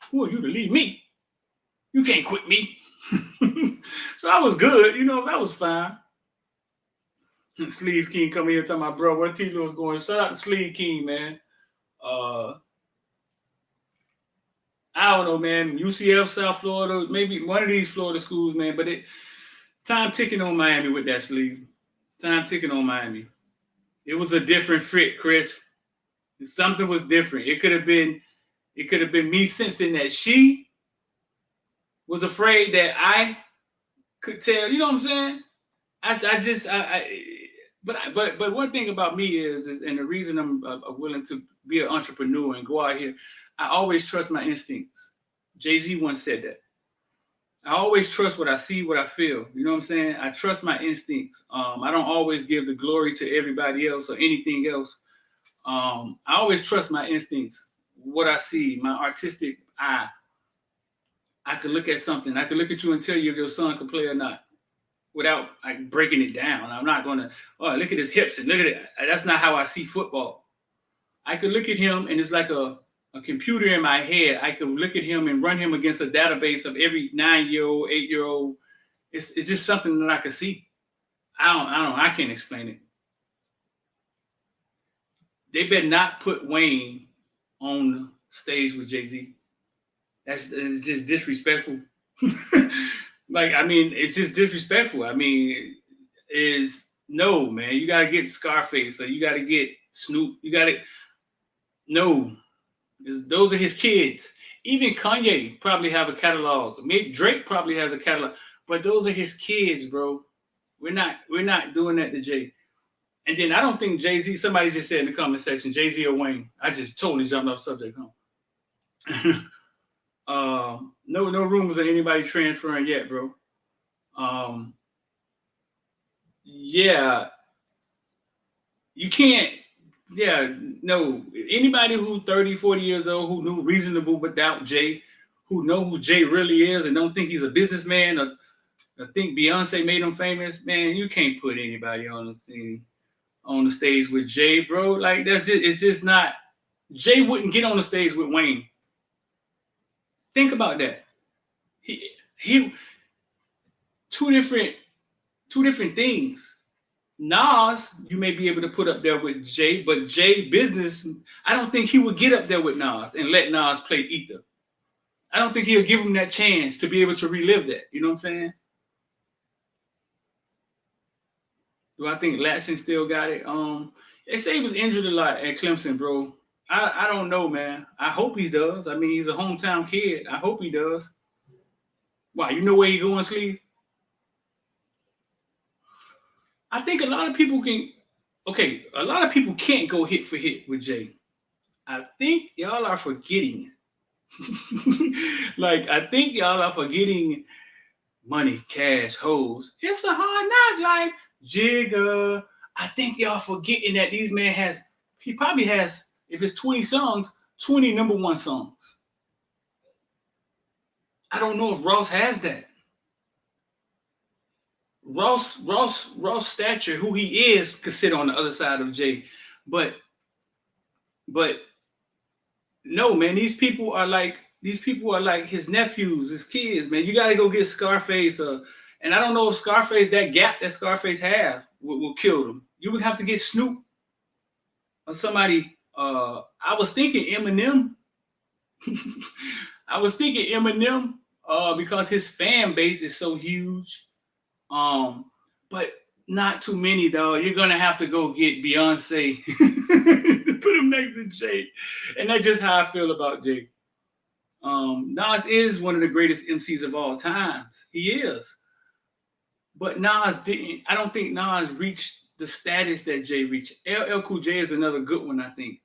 who are you to leave me? You can't quit me. So I was good, you know, that was fine. Sleeve King coming here talking about, bro, where T-Lewis going? Shout out to Sleeve King, man. I don't know, man. UCF, South Florida, maybe one of these Florida schools, man. But time ticking on Miami with that sleeve. Time ticking on Miami. It was a different fit, Chris. Something was different. It could have been me sensing that she was afraid that I could tell. You know what I'm saying? But one thing about me is and the reason I'm willing to be an entrepreneur and go out here, I always trust my instincts. Jay-Z once said that. I always trust what I see, what I feel. You know what I'm saying? I trust my instincts. I don't always give the glory to everybody else or anything else. I always trust my instincts, what I see, my artistic eye. I can look at something. I can look at you and tell you if your son can play or not without like breaking it down. I'm not going to, oh, look at his hips and look at it. That's not how I see football. I can look at him and it's like a computer in my head. I can look at him and run him against a database of every 9-year-old, 8-year-old. It's just something that I can see. I can't explain it. They better not put Wayne on stage with Jay-Z. It's just disrespectful. It's just disrespectful. No, man. You gotta get Scarface or you gotta get Snoop. Those are his kids. Even Kanye probably have a catalog. Maybe Drake probably has a catalog, but those are his kids, bro. We're not doing that to Jay. And then I don't think Jay-Z, somebody just said in the comment section, Jay-Z or Wayne. I just totally jumped off subject, No rumors of anybody transferring yet, bro. Yeah. You can't, no. Anybody who 30, 40 years old who knew Reasonable Without Jay, who know who Jay really is and don't think he's a businessman or think Beyonce made him famous, man, you can't put anybody on the stage with Jay, bro. Like it's just not. Jay wouldn't get on the stage with Wayne. Think about that. He two different things. Nas, you may be able to put up there with Jay, but Jay business, I don't think he would get up there with Nas and let Nas play Ether. I don't think he'll give him that chance to be able to relive that. You know what I'm saying? Do I think Latson still got it? They say he was injured a lot at Clemson, bro. I don't know, man. I hope he does. I mean, he's a hometown kid. I hope he does. Why? You know where he going, Sleeve? I think a lot of people can't go hit for hit with Jay. I think y'all are forgetting. I think y'all are forgetting Money, Cash, Hoes. It's a hard knocks life. Jigga. I think y'all forgetting that these man he probably has, if it's 20 songs, 20 number one songs. I don't know if Ross has that. Ross stature, who he is, could sit on the other side of Jay. But no, man, these people are like his nephews, his kids, man. You gotta go get Scarface, and I don't know if Scarface, that gap that Scarface have will kill them. You would have to get Snoop or somebody. I was thinking Eminem. Because his fan base is so huge. But not too many, though. You're gonna have to go get Beyonce to put him next to Jay, and that's just how I feel about Jay. Nas is one of the greatest MCs of all times. He is, but Nas didn't. I don't think Nas reached the status that Jay reached. LL Cool J is another good one, I think.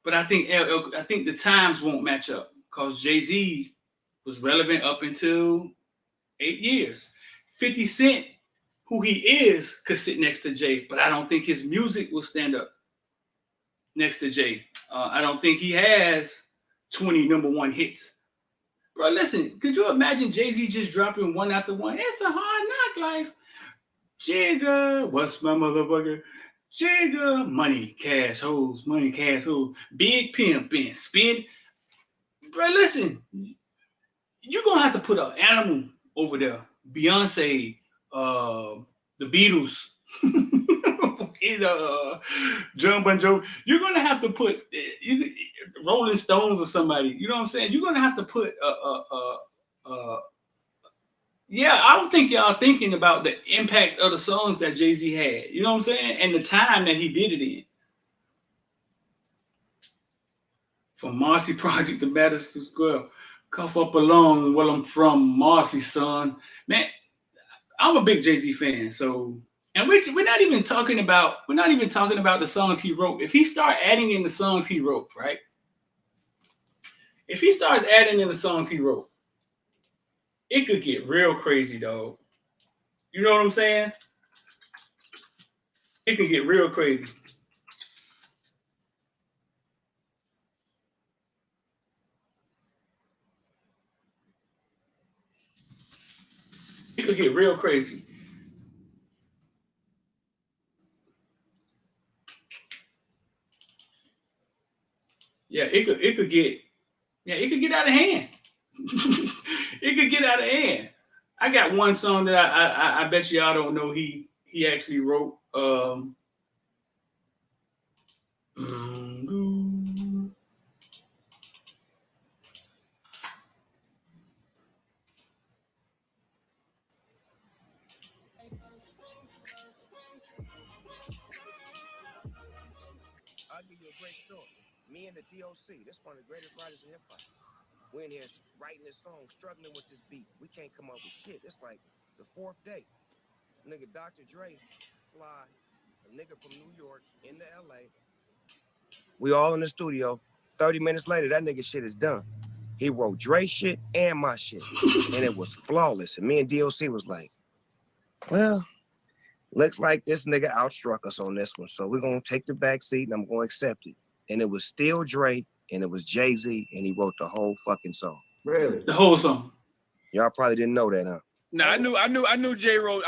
But I think the times won't match up because Jay-Z was relevant up until 8 years. 50 Cent, who he is, could sit next to Jay, but I don't think his music will stand up next to Jay. I don't think he has 20 number one hits. Bro, listen, could you imagine Jay-Z just dropping one after one? It's a hard knock life. Jigga, what's my motherfucker? Jigga, Money, Cash, Hoes, Money, Cash, Hoes, Big Pimp, and Spin. Bro, listen, you're going to have to put an animal over there. Beyonce, the Beatles, John Bon Jovi. You're going to have to put Rolling Stones or somebody. You know what I'm saying? You're going to have to put I don't think y'all thinking about the impact of the songs that Jay-Z had. You know what I'm saying? And the time that he did it in. From Marcy Project to Madison Square. Cuff up along where I'm from, Marcy, son. Man, I'm a big Jay-Z fan, so and we're not even talking about the songs he wrote. If he start adding in the songs he wrote, right? If he starts adding in the songs he wrote, it could get real crazy, dog. You know what I'm saying? It could get real crazy. It could get real crazy. Yeah, it could get out of hand. It could get out of hand. I got one song that I bet y'all don't know he actually wrote. I'll give you a great story. Me and the DOC, that's one of the greatest writers in hip hop. We're in here writing this song, struggling with this beat. We can't come up with shit. It's like the fourth day. Nigga Dr. Dre fly a nigga from New York into LA. We all in the studio. 30 minutes later, that nigga shit is done. He wrote Dre shit and my shit. And it was flawless. And me and DOC was like, well, looks like this nigga outstruck us on this one. So we're going to take the back seat and I'm going to accept it. And it was still Dre and it was Jay-Z and he wrote the whole fucking song. Really? The whole song. Y'all probably didn't know that, huh? No, I knew Jay wrote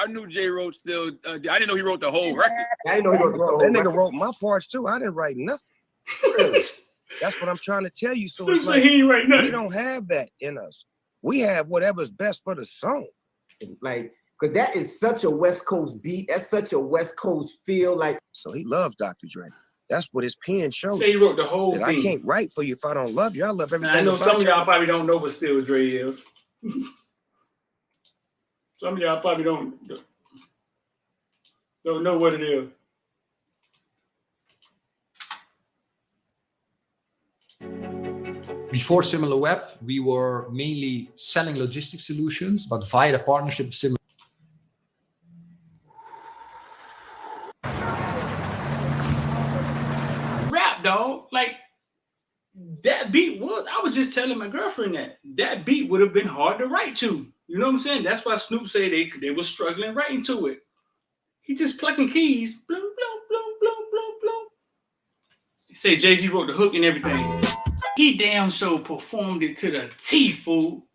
still. I didn't know he wrote the whole record. I didn't know he wrote the whole record. That nigga wrote my parts too. I didn't write nothing. Really? That's what I'm trying to tell you. So it's like, we don't have that in us. We have whatever's best for the song. Like, because that is such a West Coast beat. That's such a West Coast feel. Like, so he loves Dr. Dre. That's what his pen shows. Say he wrote the whole thing. I can't write for you if I don't love you. I love everything. Now, I know some of y'all probably don't know what Still Dre is. Some of y'all probably don't know what it is. Before SimilarWeb, we were mainly selling logistics solutions, but via the partnership of Similar. Rap, dog. Like, that beat was, I was just telling my girlfriend that beat would have been hard to write to. You know what I'm saying? That's why Snoop said they were struggling writing to it. He just plucking keys. Bloom, bloom, bloom, bloom, bloom, bloom. He said Jay-Z wrote the hook and everything. He damn sure performed it to the T, fool.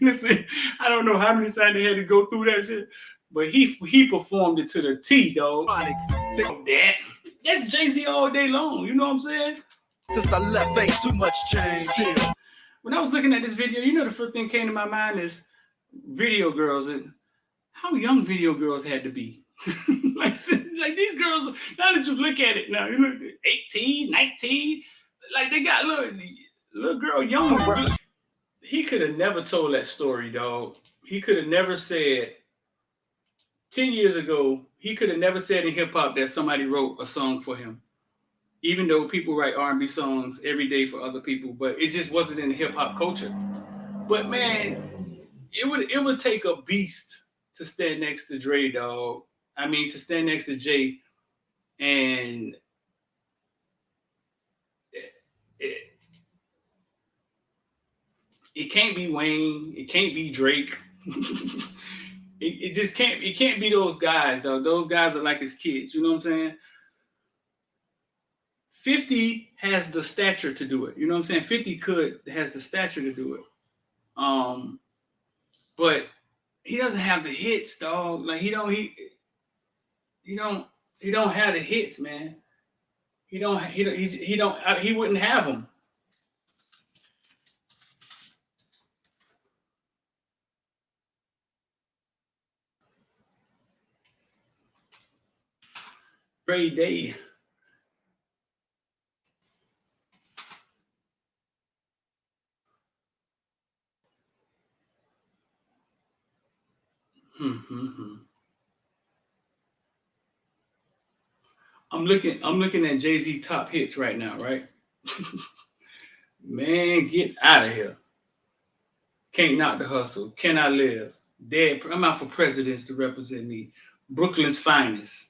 Listen, I don't know how many times they had to go through that shit, but he performed it to the T, dog. That's Jay-Z all day long. You know what I'm saying? Since I left, ain't too much change. Still. When I was looking at this video, you know, the first thing came to my mind is video girls and how young video girls had to be. like these girls, now that you look at it now, you look at 18, 19, like they got little girl young. He could have never told that story, dog. He could have never said 10 years ago, he could have never said in hip hop that somebody wrote a song for him. Even though people write R&B songs every day for other people, but it just wasn't in the hip hop culture. But man, it would take a beast to stand next to Dre, dog. I mean, to stand next to Jay, and it can't be Wayne, it can't be Drake. it just can't. It can't be those guys, though. Those guys are like his kids. You know what I'm saying? 50 has the stature to do it. You know what I'm saying? 50 has the stature to do it. But he doesn't have the hits, dog. Like he don't have the hits, man. He wouldn't have them. Great day. I'm looking at Jay-Z top hits right now, right? Man, get out of here. Can't knock the hustle. Can I live? Dead. I'm out for presidents to represent me. Brooklyn's finest.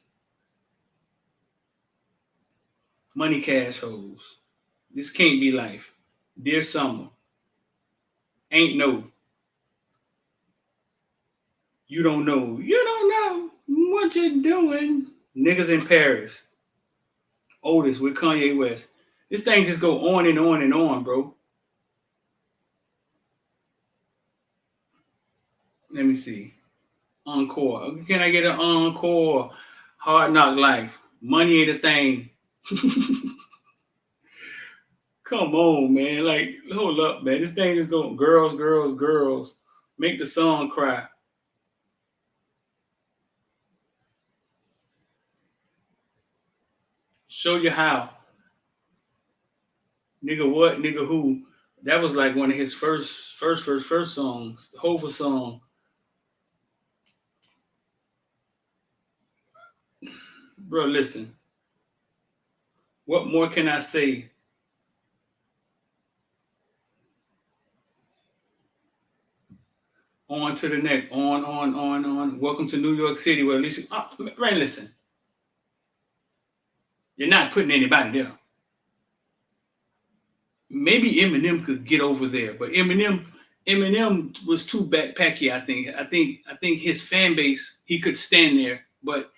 Money cash holes. This can't be life. Dear summer. Ain't no. You don't know. You don't know what you're doing. Niggas in Paris. Otis with Kanye West. This thing just go on and on and on, bro. Let me see. Encore. Can I get an encore? Hard Knock Life. Money ain't a thing. Come on, man. Like, hold up, man. This thing is going girls, girls, girls. Make the song cry. Show you how. Nigga what? Nigga who? That was like one of his first songs. The Hova song. Bro, listen. What more can I say? On to the next. On. Welcome to New York City. Well, at least, Rain, listen. You're not putting anybody there. Maybe Eminem could get over there, but Eminem was too backpacky. I think his fan base, he could stand there, but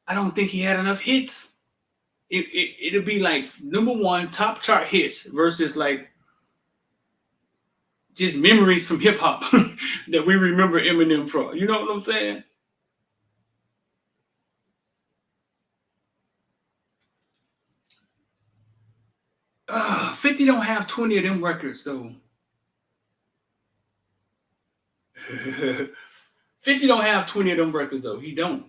I don't think he had enough hits. It'll be like number one top chart hits versus like just memories from hip hop that we remember Eminem from. You know what I'm saying? Uh, 50 don't have 20 of them records though. 50 don't have 20 of them records though. He don't.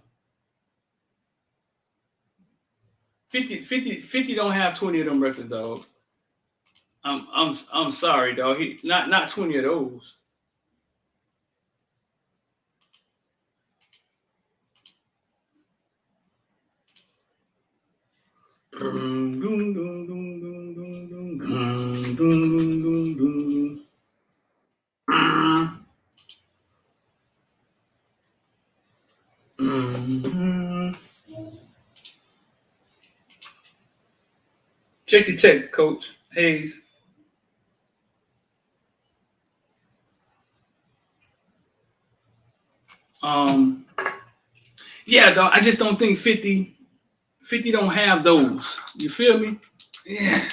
50 don't have 20 of them records, dog. I'm sorry, dog. He not 20 of those. Check your tech, Coach Hayes. Yeah, dog. I just don't think 50 don't have those. You feel me? Yeah.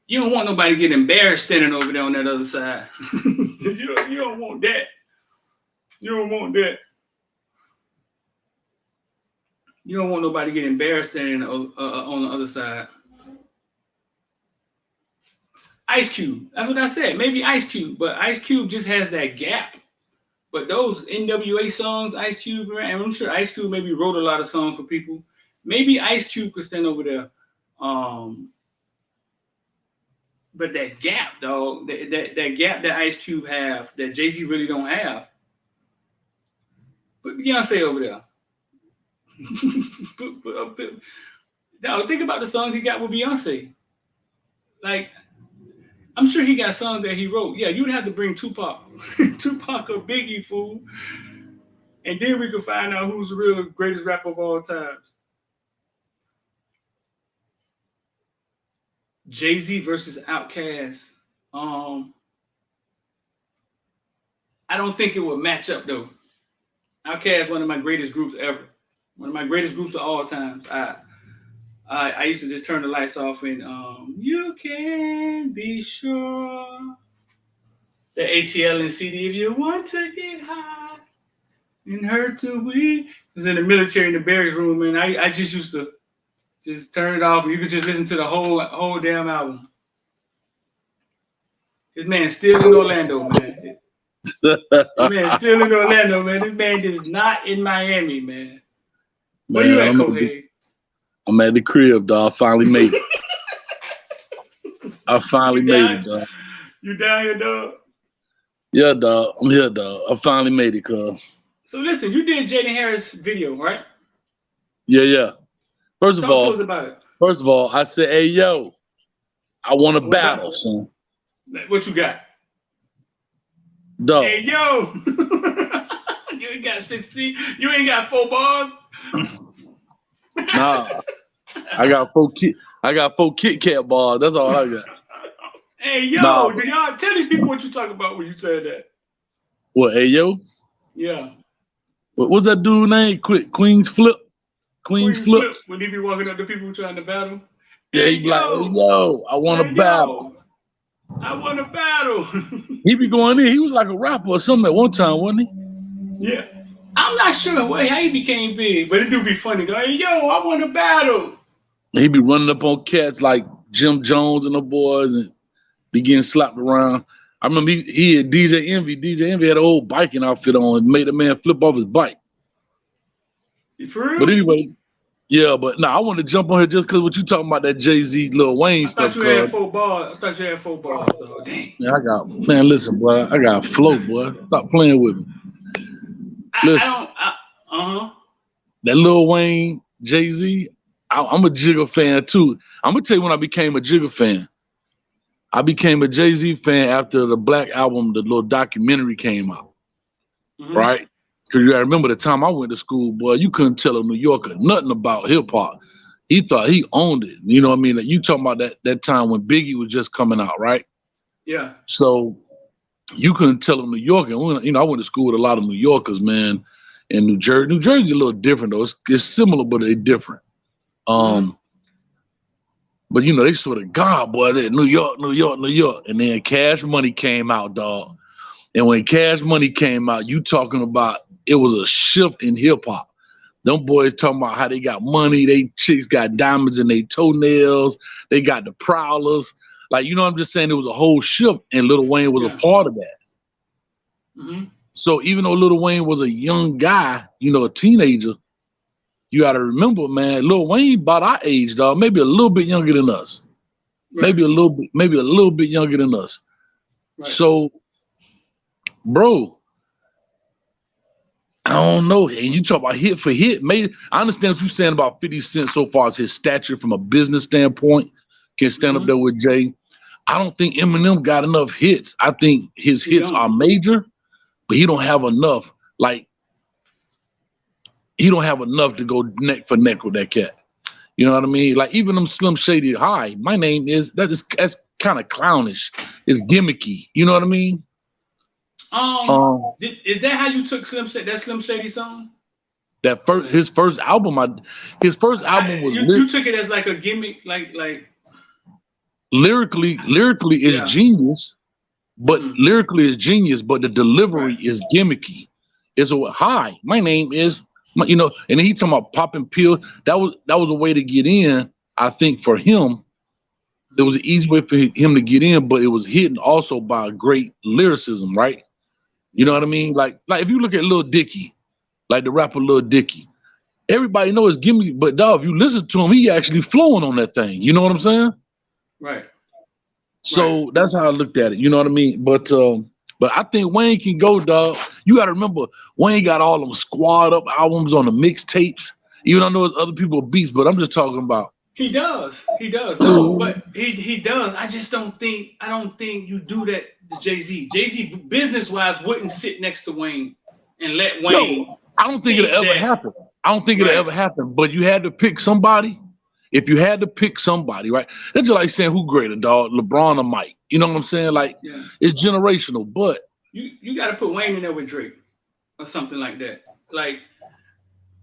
You don't want nobody to get embarrassed standing over there on that other side. You don't want that. You don't want that. You don't want nobody to get embarrassed standing on the other side. Ice Cube. That's what I said. Maybe Ice Cube, but Ice Cube just has that gap. But those NWA songs, Ice Cube, and I'm sure Ice Cube maybe wrote a lot of songs for people. Maybe Ice Cube could stand over there. But that gap, dog, that gap that Ice Cube have, that Jay-Z really don't have. Put Beyonce over there. Now think about the songs he got with Beyonce. Like, I'm sure he got songs that he wrote. Yeah, you'd have to bring Tupac, Tupac or Biggie, fool, and then we could find out who's the real greatest rapper of all times. Jay-Z versus Outkast. I don't think it would match up though. Outkast, one of my greatest groups ever. One of my greatest groups of all times. I used to just turn the lights off and you can be sure the ATL and CD if you want to get high and hurt to we. Was in the military in the barracks room, and I just used to just turn it off and you could just listen to the whole damn album. This man's still in Orlando, man. This man's still in Orlando, man. This man is not in Miami, man. Where you at, Kohei? I'm at the crib, dog. I finally made it. I finally made it, dog. You down here, dog? Yeah, dog. I'm here, dog. I finally made it, cuz. So listen, you did Jaden Harris video, right? Yeah. First of all, talk to us about it. First of all, I said, hey, yo, I want to battle, son. What you got? Dog. Hey, yo. You ain't got 16. You ain't got 4 bars. Nah. I got 4 Kit Kat bars. That's all I got. Hey, yo, Nah. do y'all tell these people what you talk about when you said that? What, hey, yo? Yeah. What's that dude name? Queen's Flip? Queen's Flip? When he be walking up to people trying to battle. Yeah, Hey, he be like, hey, yo, I want to battle. I want to battle. He be going in. He was like a rapper or something at one time, wasn't he? Yeah. I'm not sure how he became big, but it do be funny though. Hey, yo, I want to battle. He be running up on cats like Jim Jones and the boys and be getting slapped around. I remember he had DJ Envy. DJ Envy had an old biking outfit on and made a man flip off his bike. For real? But anyway, yeah, but I want to jump on here just because what you talking about, that Jay-Z, Lil Wayne stuff. I thought you had 4 bars. Though. Dang. Man, listen, boy. I got flow, boy. Stop playing with me. Listen. That Lil Wayne, Jay-Z, I'm a Jigga fan too. I'm going to tell you when I became a Jigga fan. I became a Jay-Z fan after the Black album, the little documentary came out, right? Because you got to remember the time I went to school, boy, you couldn't tell a New Yorker nothing about hip-hop. He thought he owned it. You know what I mean? You talking about that time when Biggie was just coming out, right? Yeah. So you couldn't tell a New Yorker. I went to school with a lot of New Yorkers, man, in New Jersey. New Jersey's a little different, though. It's similar, but they're different. But, they swear to God, boy, that New York. And then Cash Money came out, dog. And when Cash Money came out, you talking about it was a shift in hip-hop. Them boys talking about how they got money. They chicks got diamonds in their toenails. They got the prowlers. Like, I'm just saying it was a whole shift, and Lil Wayne was a part of that. So even though Lil Wayne was a young guy, a teenager, you got to remember, man, Lil Wayne about our age, dog, maybe a little bit younger than us. Right. Maybe a little bit younger than us. Right. So, bro, I don't know. And you talk about hit for hit. Maybe I understand what you're saying about 50 Cent so far as his stature from a business standpoint can stand up there with Jay. I don't think Eminem got enough hits. I think his hits are major, but he don't have enough. Like, he don't have enough to go neck for neck with that cat. You know what I mean? Like, even them Slim Shady, hi, my name is, that's kind of clownish. It's gimmicky. You know what I mean? Is that how you took Slim Shady song? His first album was. You took it as like a gimmick, like. Lyrically is genius, but but the delivery is gimmicky. It's hi, my name is, and then he talking about popping pill. That was a way to get in. I think for him, it was an easy way for him to get in, but it was hidden also by great lyricism, right? You know what I mean? Like if you look at Lil Dicky, like the rapper Lil Dicky, everybody knows it's gimmicky, but dog, if you listen to him, he actually flowing on that thing. You know what I'm saying? Right. So that's how I looked at it. You know what I mean? But I think Wayne can go, dog. You got to remember, Wayne got all them squad up albums on the mixtapes. Even though I know it's other people beats, but I'm just talking about. He does. No, but he does. I don't think you do that to Jay-Z. Jay-Z, business-wise, wouldn't sit next to Wayne and let Wayne. No, I don't think it'll ever happen. Ever happen. But you had to pick somebody. If you had to pick somebody, right? That's just like saying who greater, dog, LeBron or Mike. You know what I'm saying? Like, it's generational, but you got to put Wayne in there with Drake or something like that. Like,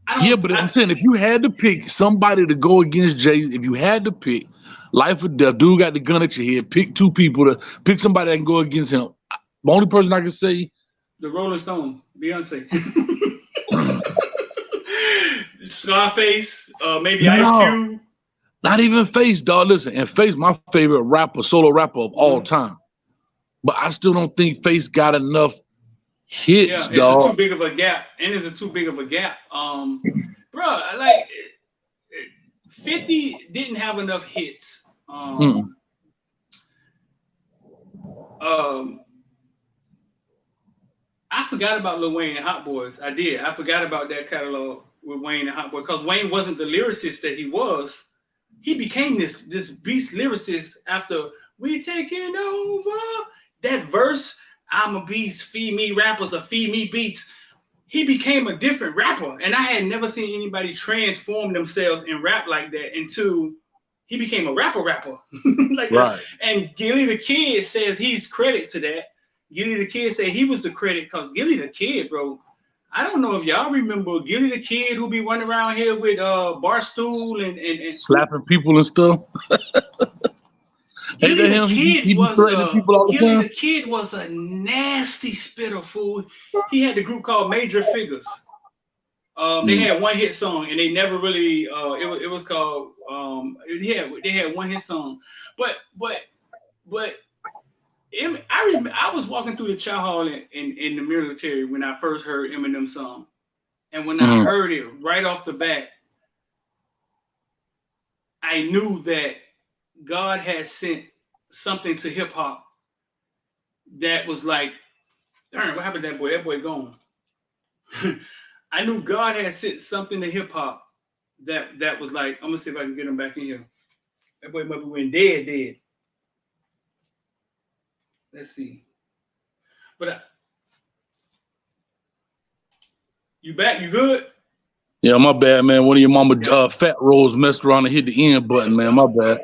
I'm saying if you had to pick somebody to go against Jay, if you had to pick life or death, dude got the gun at your head, pick 2 people to pick somebody that can go against him. The only person I can say, the Rolling Stones, Beyonce. Scarface, maybe Ice Cube. Not even Face, dog. Listen, and Face, my favorite solo rapper of all time. But I still don't think Face got enough hits, dog. It's too big of a gap. Bro, like 50 didn't have enough hits. I forgot about Lil Wayne and Hot Boys. I did. I forgot about that catalog with Wayne and Hot Boys because Wayne wasn't the lyricist that he was he became this beast lyricist after we taking over. That verse, I'm a beast, feed me rappers or feed me beats. He became a different rapper. And I had never seen anybody transform themselves and rap like that until he became a rapper. Like right. And Gilly the Kid says he's credit to that. Gilly the Kid said he was the credit because Gilly the Kid, bro. I don't know if y'all remember Gilly the Kid who be running around here with Barstool and slapping people and stuff. Gilly the Kid was people all the Gilly time. the Kid was a nasty spitter, fool. He had the group called Major Figures. They had one hit song and they never really it was called they had one hit song. But I was walking through the chow hall in the military when I first heard Eminem's song. And when I heard it right off the bat, I knew that God had sent something to hip hop that was like, darn, what happened to that boy? That boy gone. I knew God had sent something to hip hop that was like, I'm gonna see if I can get him back in here. That boy might be went dead. Let's see. But you back? You good? Yeah, my bad, man. One of your mama fat rolls messed around and hit the end button, man. My bad.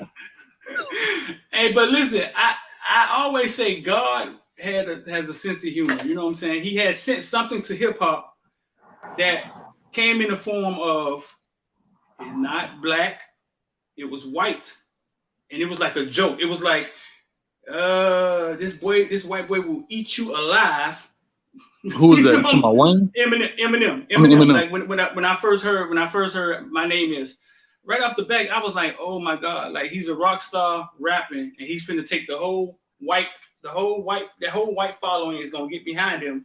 Hey, but listen, I always say God has a sense of humor. You know what I'm saying? He had sent something to hip hop that came in the form of it's not black, it was white, and it was like a joke. It was like, this white boy will eat you alive. Who is that? To my Wayne? Eminem. Like when I first heard My Name Is, right off the bat, I was like, oh my God, like he's a rock star rapping, and he's finna take the whole white following is gonna get behind him.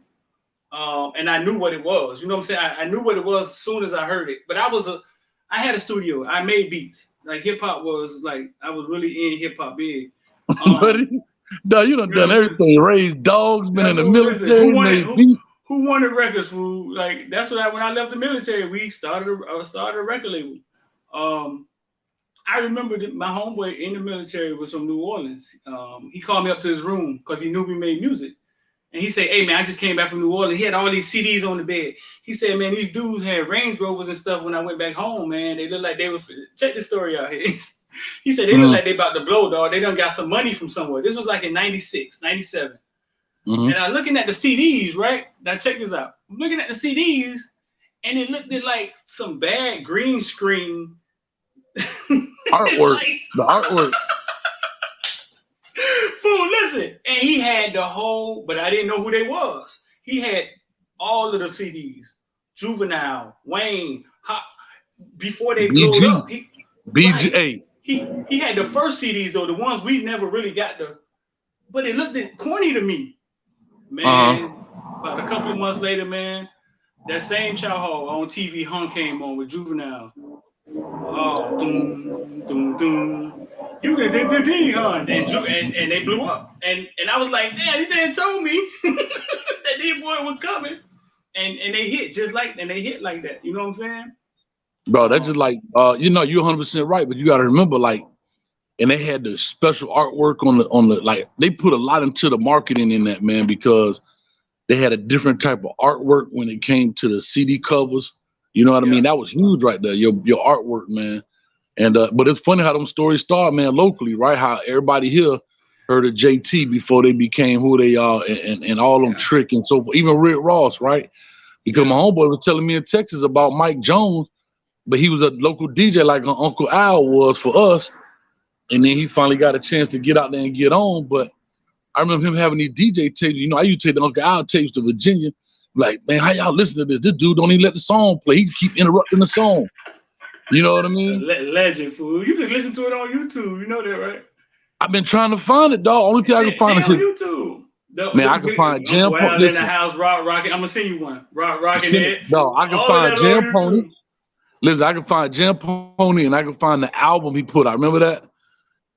And I knew what it was. You know what I'm saying? I knew what it was as soon as I heard it. But I had a studio. I made beats. Like hip hop was like I was really in hip hop big. But you done everything. Raised dogs, been in the military, who wanted records, fool? Like that's what when I left the military, we started a record label. I remember that my homeboy in the military was from New Orleans. He called me up to his room because he knew we made music. And he said, hey, man, I just came back from New Orleans. He had all these CDs on the bed. He said, man, these dudes had Range Rovers and stuff when I went back home, man. They looked like they was, check this story out here. He said, they look like they about to blow, dog. They done got some money from somewhere. This was like in 96, 97. And I'm looking at the CDs, right? Now check this out. I'm looking at the CDs, and it looked like some bad green screen. Artwork. The artwork. Fool, listen. And he had the whole, but I didn't know who they was. He had all of the CDs. Juvenile, Wayne, before they blew up. BGA. He had the first CDs though, the ones we never really got but it looked corny to me. Man, about a couple of months later, man, that same chow hall on TV came on with Juvenile. Oh, doom, doom, doom. You get the hun, and they blew up. And I was like, damn, he didn't told me that this boy was coming. And they hit like that. You know what I'm saying? Bro, that's just like you're 100% right, but you gotta remember, like, and they had the special artwork on the like they put a lot into the marketing in that, man, because they had a different type of artwork when it came to the CD covers. You know what I mean? That was huge right there, your artwork, man. And but it's funny how them stories start, man, locally, right? How everybody here heard of JT before they became who they are, and all them Trick and so forth. Even Rick Ross, right? Because my homeboy was telling me in Texas about Mike Jones, but he was a local DJ like Uncle Al was for us. And then he finally got a chance to get out there and get on. But I remember him having these DJ tapes. You know, I used to take the Uncle Al tapes to Virginia. Like, man, how y'all listen to this? This dude don't even let the song play. He keep interrupting the song. You know what I mean? Legend, fool. You can listen to it on YouTube. You know that, right? I've been trying to find it, dog. Only thing I can find is his YouTube. Man, I can find Jam Pony. Listen, in the house, Rocket. I'm gonna send you one. Rockin' it. No, I can find Jam Pony. Listen, I can find Jam Pony, and I can find the album he put out. Remember that?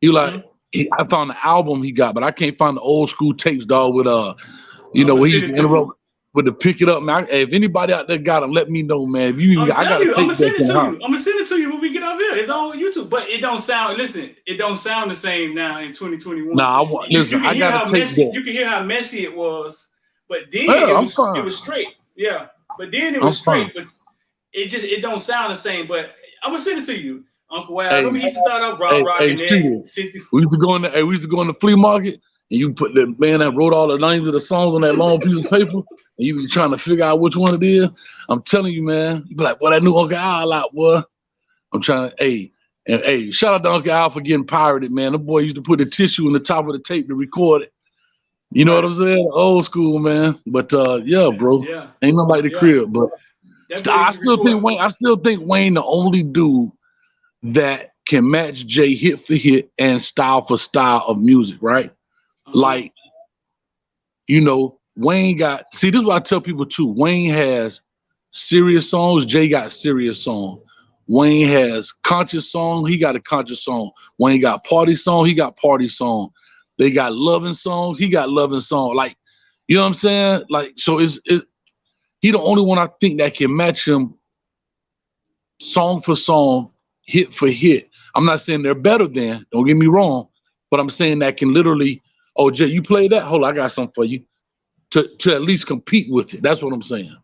He like, I found the album he got, but I can't find the old school tapes, dog. With he used to interrupt But to pick it up, man. If anybody out there got them, let me know, man. If you, I gotta take I'm gonna send it to that. you. I'm gonna send it to you when we get off here. It's on YouTube, but it don't sound. Listen, it don't sound the same now in 2021. Nah, listen. I gotta take that. You can hear how messy it was, but then Yeah, it was straight. Yeah, but then it was straight. But it don't sound the same. But I'm gonna send it to you, Uncle Wild. I remember he used to start off rocking that. We used to go in the flea market, and you put the man that wrote all the names of the songs on that long piece of paper. And you be trying to figure out which one it is. I'm telling you, man. You be like, "Boy, that new Uncle Al out, boy." I'm trying to, shout out to Uncle Al for getting pirated, man. The boy used to put the tissue in the top of the tape to record it. You know what I'm saying? Old school, man. But yeah, bro. Yeah. Ain't nothing like the crib, but I still think Wayne the only dude that can match Jay hit for hit and style for style of music, right? Like, you know. Wayne this is what I tell people too. Wayne has serious songs, Jay got serious song. Wayne has conscious song, he got a conscious song. Wayne got party song, he got party song. They got loving songs, he got loving song. Like, you know what I'm saying? Like, so he the only one I think that can match him song for song, hit for hit. I'm not saying they're better than, don't get me wrong, but I'm saying that can literally, oh, Jay, you play that? Hold on, I got something for you. To at least compete with it. That's what I'm saying.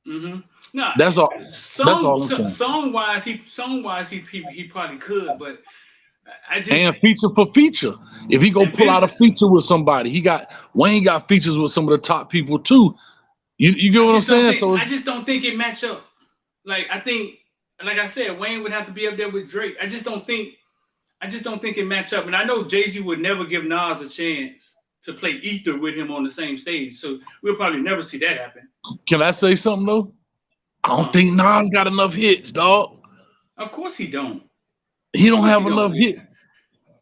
Mm-hmm. No, that's all. That's all I'm saying. Song wise, he probably could, but I just and feature for feature. If he go pull out a feature with somebody, Wayne got features with some of the top people too. You get what I'm saying? So I just don't think it match up. Like I think, like I said, Wayne would have to be up there with Drake. I just don't think it match up. And I know Jay-Z would never give Nas a chance to play Ether with him on the same stage. So we'll probably never see that happen. Can I say something though? I don't think Nas got enough hits, dog. Of course he don't. He don't have enough hits.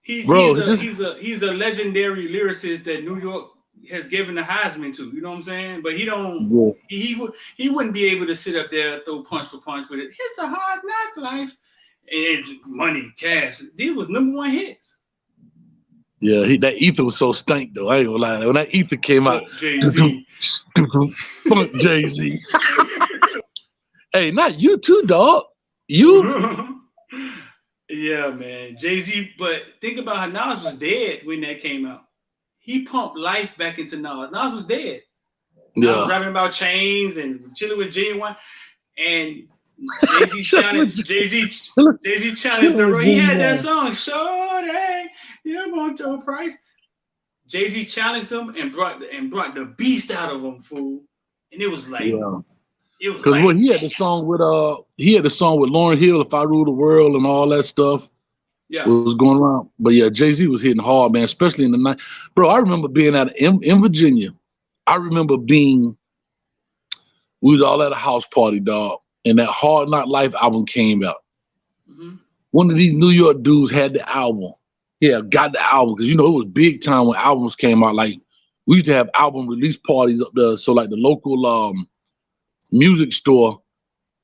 He's a legendary lyricist that New York has given the Heisman to. You know what I'm saying? But he don't. Yeah. He wouldn't be able to sit up there and throw punch for punch with it. It's a hard knock life. And money, cash. These was #1 hits. Yeah, that Ether was so stank though. I ain't gonna lie. When that Ether came out, Jay-Z. Jay-Z. Hey, not you too, dog. You. Yeah, man. Jay-Z, but think about how Nas was dead when that came out. He pumped life back into Nas. Nas was dead. Nas was rapping about chains and chilling with J1. And Jay-Z challenged the he had that song, Shorty. You want your price? Jay-Z challenged him and brought the beast out of him, fool. And it was like, because he had the song with Lauryn Hill, If I Rule the World, and all that stuff. Yeah, it was going around. But yeah, Jay-Z was hitting hard, man, especially in the night. Bro, I remember being in Virginia. I remember we was all at a house party, dog, and that Hard Knock Life album came out. Mm-hmm. One of these New York dudes had the album. Yeah, got the album because it was big time when albums came out. Like we used to have album release parties up there. So like the local music store,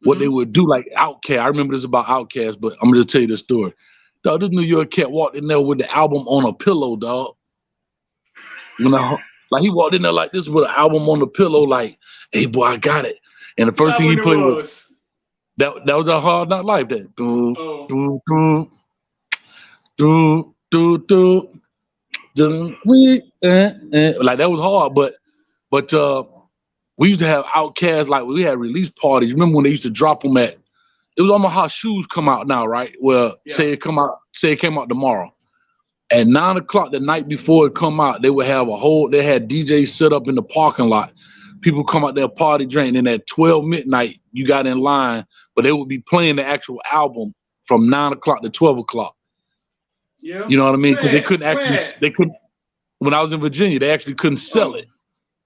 what they would do, like Outkast. I remember this about Outkast, but I'm gonna just tell you this story. Dog, this New York cat walked in there with the album on a pillow, dog. Like he walked in there like this with an album on the pillow, like, "Hey boy, I got it." And the first thing he played was that was a Hard Knock Life. That like that was hard, but we used to have Outkast, like we had release parties. Remember when they used to drop them it was almost how shoes come out now, right? Well, say it came out tomorrow. At 9:00 the night before it come out, they would have they had DJs set up in the parking lot. People come out there party drink, and at 12 midnight, you got in line, but they would be playing the actual album from 9:00 to 12:00. Yeah. You know what I mean? Because they couldn't, when I was in Virginia, they actually couldn't sell it.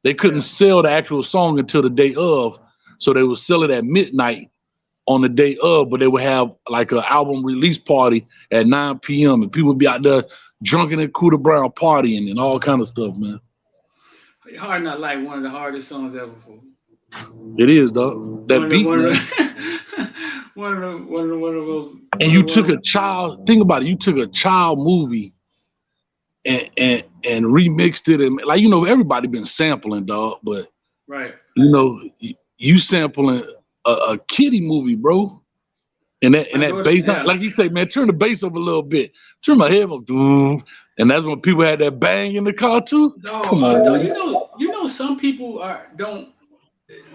They couldn't sell the actual song until the day of. So they would sell it at midnight on the day of, but they would have like an album release party at 9 p.m. and people would be out there drunken and Cooter Brown partying and all kind of stuff, man. Hard Knock Life, one of the hardest songs ever. It is, dog. That beat, one of those. And you took a child. Think about it. You took a child movie and remixed it, and like everybody been sampling, dog. But right. you know, you sampling a kiddie movie, bro. And that bass, like you say, man, turn the bass up a little bit. Turn my head up, and that's when people had that bang in the car too. Come on, you know, some people don't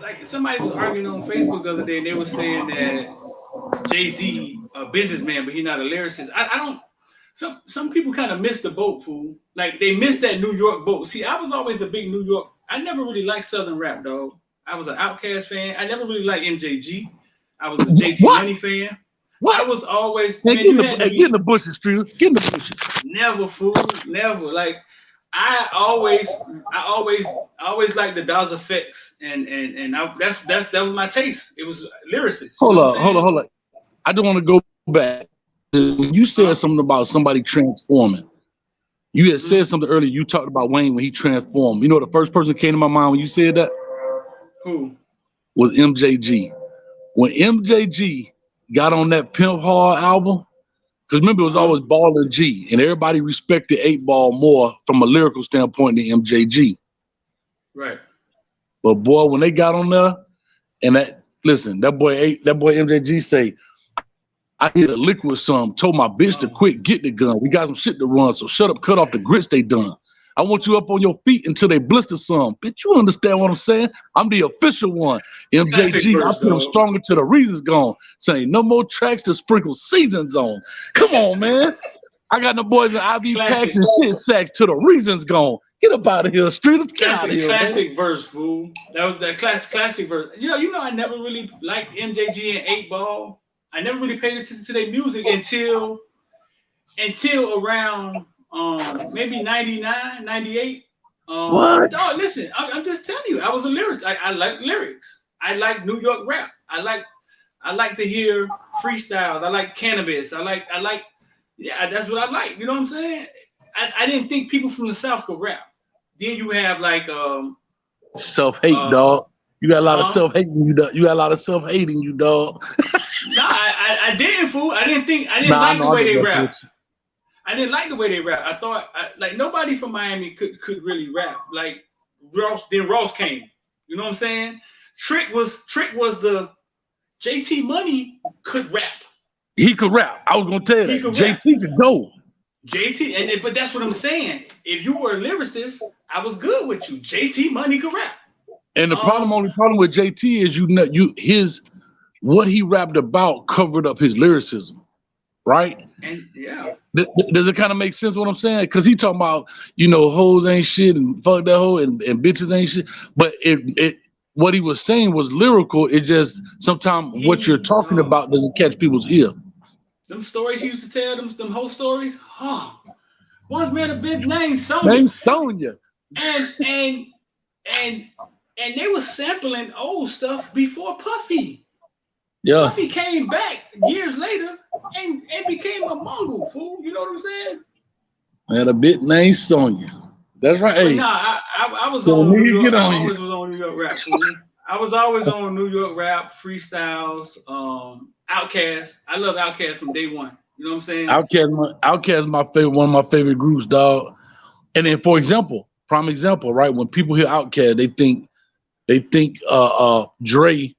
like. Somebody was arguing on Facebook the other day, and they were saying that Jay-Z a businessman, but he's not a lyricist. I don't. Some people kind of missed the boat, fool. Like they missed that New York boat. See, I was always a big New York. I never really liked Southern rap, dog. I was an Outkast fan. I never really liked MJG. I was a JT Money fan. What? I was always get in the bushes, Street. Get in the bushes. Never, fool. Never. Like I always liked the Daz Effects, and that was my taste. It was lyricists. Hold on. I don't want to go back. When you said something about somebody transforming, you had said something earlier. You talked about Wayne when he transformed. You know, the first person that came to my mind when you said that? Who? Was MJG. When MJG got on that Pimp Hard album, because remember, it was always Ball and G, and everybody respected 8 Ball more from a lyrical standpoint than MJG. Right. But boy, when they got on there, and that boy MJG say, I hit a liquid some, told my bitch to quit, get the gun. We got some shit to run, so shut up, cut off the grits they done. I want you up on your feet until they blister some. Bitch, you understand what I'm saying? I'm the official one. MJG, I put them stronger till the reason's gone. Saying no more tracks to sprinkle seasons on. Come on, man. I got the boys in IV packs and shit sacks till the reason's gone. Get up out of here, Street. Let's get out of here. Classic verse, fool. That was that classic verse. You know, I never really liked MJG and 8 Ball. I never really paid attention to their music until around maybe 99, 98. What? Dog, listen, I'm just telling you, I was a lyricist. I like lyrics. I like New York rap. I like to hear freestyles. I like cannabis. I like that's what I like. You know what I'm saying? I didn't think people from the South could rap. Then you have like self-hate, dog. You got a lot of self-hating, you dog. You got a lot of self-hating, you dog. Nah, I didn't, fool. I didn't like the way they rap. I didn't like the way they rap. I thought like nobody from Miami could really rap. Like Ross came. You know what I'm saying? Trick was the JT Money could rap. He could rap. I was gonna tell you that. JT could go. JT, but that's what I'm saying. If you were a lyricist, I was good with you. JT Money could rap. And the only problem with JT is what he rapped about covered up his lyricism, right? And yeah, does it kind of make sense what I'm saying? Because he talking about hoes ain't shit and fuck that hoe and bitches ain't shit, but what he was saying was lyrical. It just sometimes what you're talking about doesn't catch people's ear. Them stories he used to tell, them whole stories. Oh, once man a bitch named Sonya. Named Sonya. And they were sampling old stuff before Puffy. Yeah. Puffy came back years later and became a Mongol, fool. You know what I'm saying? Had a bit named Sonya. That's right. Hey. Nah, I was on New York. I always was on New York rap, fool. I was always on New York rap, freestyles, Outkast. I love Outkast from day one. You know what I'm saying? Outkast is my favorite, one of my favorite groups, dog. And then, for example, prime example, right? When people hear Outkast, they think Dre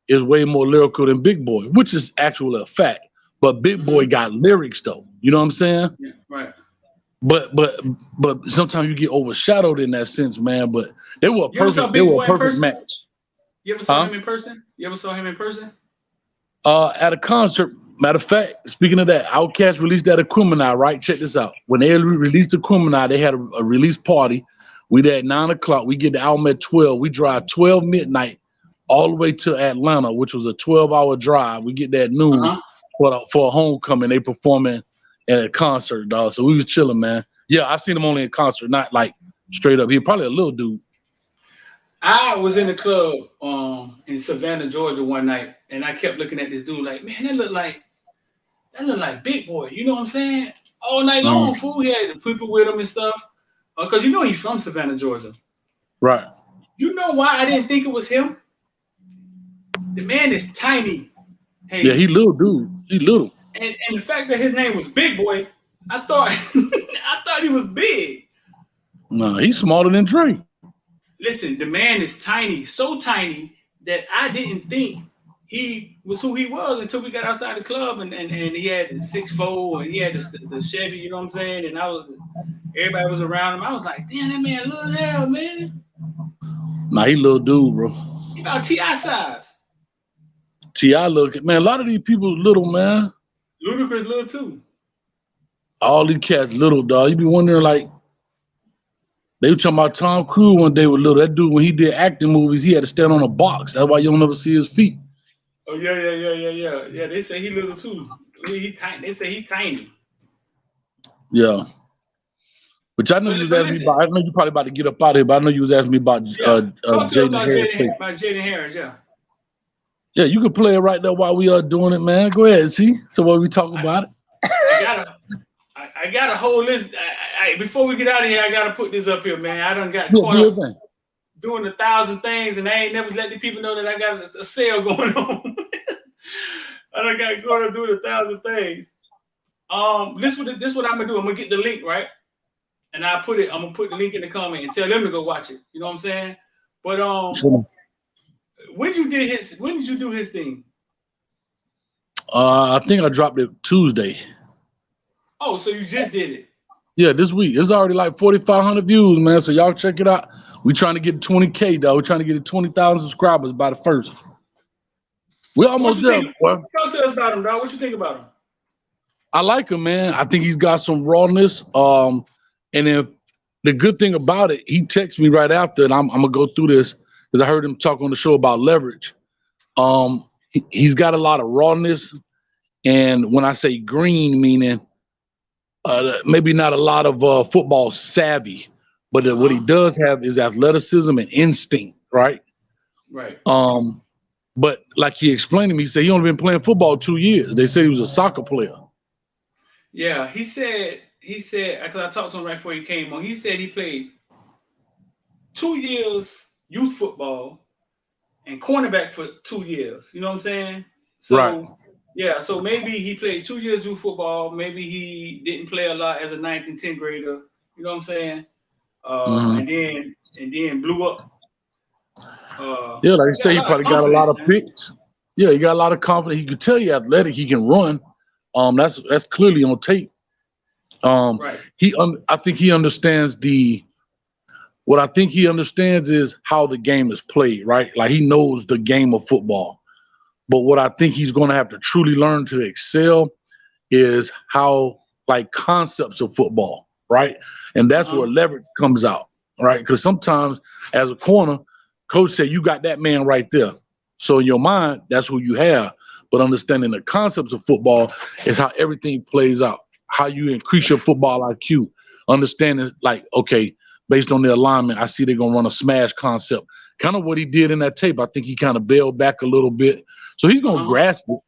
is way more lyrical than Big Boy, which is actually a fact. But Big Boy got lyrics though. You know what I'm saying? Yeah, right. But sometimes you get overshadowed in that sense, man. But they were a perfect match. You ever saw him in person? You ever saw him in person? At a concert. Matter of fact, speaking of that, Outkast released that Aquemini, right? Check this out. When they released Aquemini, they had a release party. We there at 9 o'clock. We get the album at 12. We drive 12 midnight all the way to Atlanta, which was a 12-hour drive. We get there at noon for a homecoming. They performing at a concert, dog. So we was chilling, man. Yeah, I've seen him only in concert, not like straight up. He probably a little dude. I was in the club in Savannah, Georgia one night, and I kept looking at this dude like, man, that look like Big Boy. You know what I'm saying? All night long, fool. He had the people with him and stuff. Because he's from Savannah, Georgia. Right. You know why I didn't think it was him? The man is tiny. Hey, yeah, he little dude. He little. And the fact that his name was Big Boy, I thought he was big. No, he's smaller than Dre. Listen, the man is tiny, so tiny that I didn't think he was who he was until we got outside the club and he had 6'4" and he had the Chevy, you know what I'm saying? And everybody was around him. I was like, damn, that man little hell, man. Nah, he little dude, bro. He about T.I. size. T.I. look, man, a lot of these people little, man. Ludacris little too. All these cats little, dog. You be wondering, like, they were talking about Tom Cruise one day with little. That dude, when he did acting movies, he had to stand on a box. That's why you don't ever see his feet. Oh, yeah. Yeah, they say he little too. He tiny. They say he tiny. Yeah. But I know you was asking me about, I know you probably about to get up out of here, but I know you was asking me about Jaden Harris. About Jaden Harris, yeah. Yeah, you can play it right there while we are doing it, man. Go ahead, see? So what we talk about it? I got a whole list. Before we get out of here, I gotta put this up here, man. I done got caught up doing 1,000 things, and I ain't never let the people know that I got a sale going on. I done got caught up doing 1,000 things. This what I'm gonna do. I'm gonna get the link, right? And I'm gonna put the link in the comment and tell them to go watch it. You know what I'm saying? But when did you do his thing? I think I dropped it Tuesday. Oh, so you just did it? Yeah, this week. It's already like 4,500 views, man. So y'all check it out. We trying to get 20K, dog. We're trying to get to 20,000 subscribers by the first. We're almost there, boy. Talk to us about him, dog. What you think about him? I like him, man. I think he's got some rawness. And then the good thing about it, he texted me right after, and I'm gonna go through this because I heard him talk on the show about leverage. He's got a lot of rawness, and when I say green, meaning maybe not a lot of football savvy, but what he does have is athleticism and instinct, right? Right. But like he explained to me, he said he only been playing football 2 years. They said he was a soccer player. Yeah, he said, because I talked to him right before he came on, he said he played 2 years youth football and cornerback for 2 years. You know what I'm saying? So, right. Yeah, so maybe he played 2 years youth football. Maybe he didn't play a lot as a 9th and 10th grader. You know what I'm saying? And then blew up. Yeah, like I say, he probably got a lot of picks. Yeah, he got a lot of confidence. He could tell you athletic. He can run. That's clearly on tape. Right. I think he understands what I think he understands is how the game is played, right? Like he knows the game of football. But what I think he's going to have to truly learn to excel is how, like, concepts of football, right? And that's where leverage comes out, right? Because sometimes as a corner, coach said, you got that man right there. So in your mind, that's who you have. But understanding the concepts of football is how everything plays out, how you increase your football IQ, understanding, like, okay, based on the alignment, I see they're going to run a smash concept. Kind of what he did in that tape. I think he kind of bailed back a little bit. So he's going to grasp it.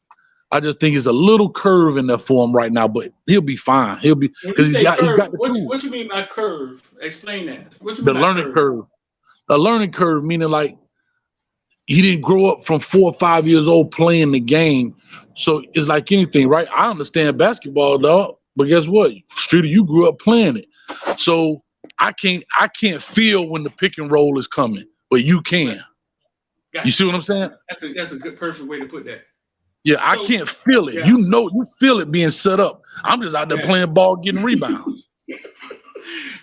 I just think it's a little curve in there for him right now, but he'll be fine. He'll be, because he's got the tools. What you mean by curve? Explain that. What you The mean by learning curve. A learning curve, meaning like he didn't grow up from 4 or 5 years old playing the game. So it's like anything, right? I understand basketball, dog, but guess what? Streeter, you grew up playing it. So I can't feel when the pick and roll is coming, but you can. Gotcha. You see what I'm saying? That's a good, perfect way to put that. Yeah, I can't feel it. Yeah. You feel it being set up. I'm just out there playing ball, getting rebounds.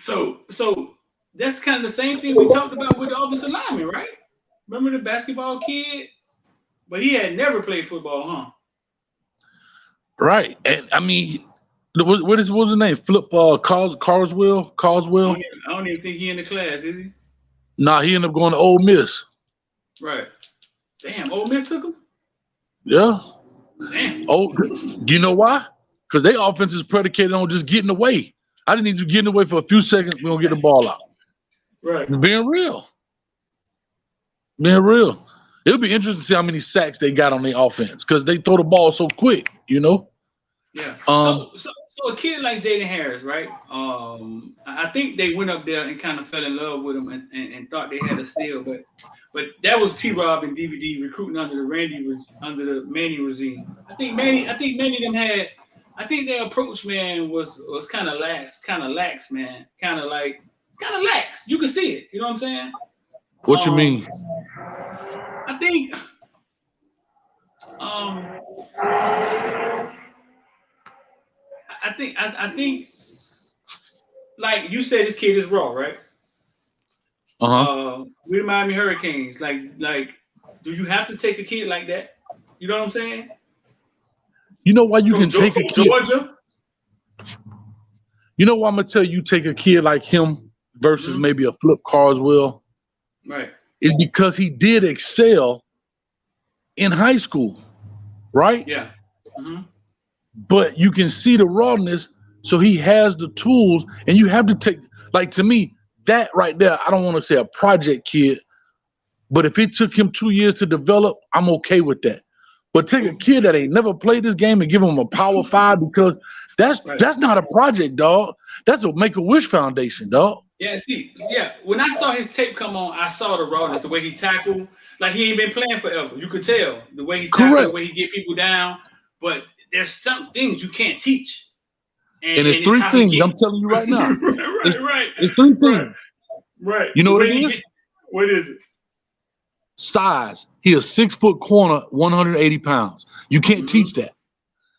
So that's kind of the same thing we talked about with the offensive lineman, right? Remember the basketball kid? But he had never played football, huh? Right. And I mean, what was his name? Carswell? I don't even think he in the class, is he? Nah, he ended up going to Ole Miss. Right. Damn, Ole Miss took him? Yeah. Damn. Oh, you know why? Because their offense is predicated on just getting away. I didn't need you getting away for a few seconds. We're going to get the ball out. Right. Being real. It'll be interesting to see how many sacks they got on their offense because they throw the ball so quick, you know? Yeah. So a kid like Jaden Harris, right? I think they went up there and kind of fell in love with him and thought they had a steal, but that was T-Rob and DVD recruiting under the Manny regime. I think Manny them had. I think their approach, man, was kind of lax, man, kind of lax. You could see it. You know what I'm saying? What you mean? I think I think like you said, this kid is raw, right? We the Miami Hurricanes. Like, do you have to take a kid like that? You know what I'm saying? You know why you can take a kid? Georgia? You know why I'm gonna tell you take a kid like him versus maybe a Flip Carswell? Right. It's because he did excel in high school, right? Yeah. But you can see the rawness, so he has the tools, and you have to take, like, to me, that right there, I don't want to say a project kid, but if it took him 2 years to develop, I'm okay with that. But take a kid that ain't never played this game and give him a Power 5, because that's not a project, dog. That's a Make-A-Wish Foundation, dog. Yeah, when I saw his tape come on, I saw the rawness, the way he tackled. Like, he ain't been playing forever. You could tell the way he tackled, the way he get people down. But there's some things you can't teach. And it's three things I'm telling you right now. Right. It's three things. Right. You know what it is? What is it? Size. He a 6 foot corner, 180 pounds. You can't teach that.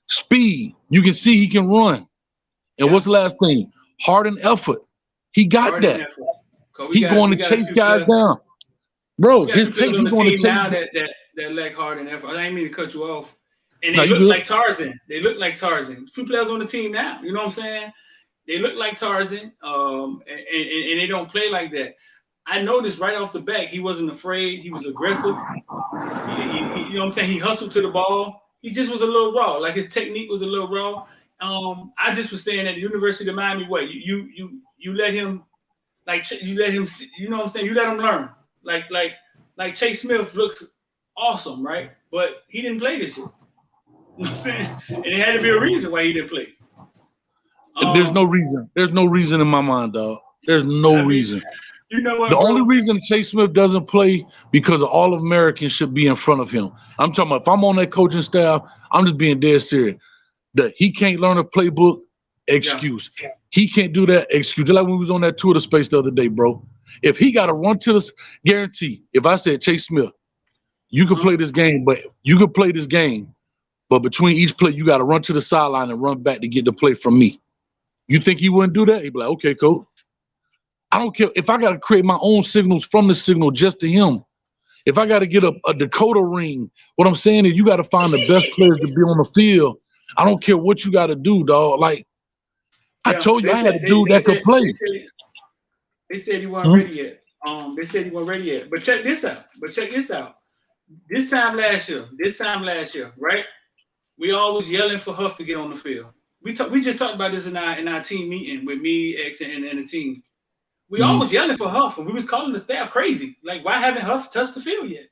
Speed. You can see he can run. And what's the last thing? Heart and effort. He got that. He going to chase guys down. Bro, his tape, he's going to chase now that lack heart and effort. I didn't mean to cut you off. And they look like Tarzan. They look like Tarzan. Few players on the team now. You know what I'm saying? They look like Tarzan. And they don't play like that. I noticed right off the bat, he wasn't afraid. He was aggressive. You know what I'm saying? He hustled to the ball. He just was a little raw. Like, his technique was a little raw. I just was saying at the University of Miami, you let him, you let him, you know what I'm saying? You let him learn. Like Chase Smith looks awesome, right? But he didn't play this year. You know what I'm saying? And it had to be a reason why he didn't play. There's no reason. There's no reason in my mind, dog. There's no reason. You know what? The only reason Chase Smith doesn't play because all Americans should be in front of him. I'm talking about if I'm on that coaching staff, I'm just being dead serious. That he can't learn a playbook, excuse. Yeah. He can't do that, excuse. Just like when we was on that tour of space the other day, bro. If he got to run to the guarantee, if I said Chase Smith, you can play this game, but between each play, you got to run to the sideline and run back to get the play from me. You think he wouldn't do that? He'd be like, okay, coach. I don't care if I got to create my own signals from the signal just to him. If I got to get a Dakota ring, what I'm saying is you got to find the best players to be on the field. I don't care what you got to do, dog. Like, I told you, I had a dude that could play. They said he wasn't ready yet. They said he wasn't ready yet. But check this out. This time last year, right? We always yelling for Huff to get on the field. We just talked about this in our team meeting with me, X, and the team. We always yelling for Huff, and we was calling the staff crazy. Like, why haven't Huff touched the field yet?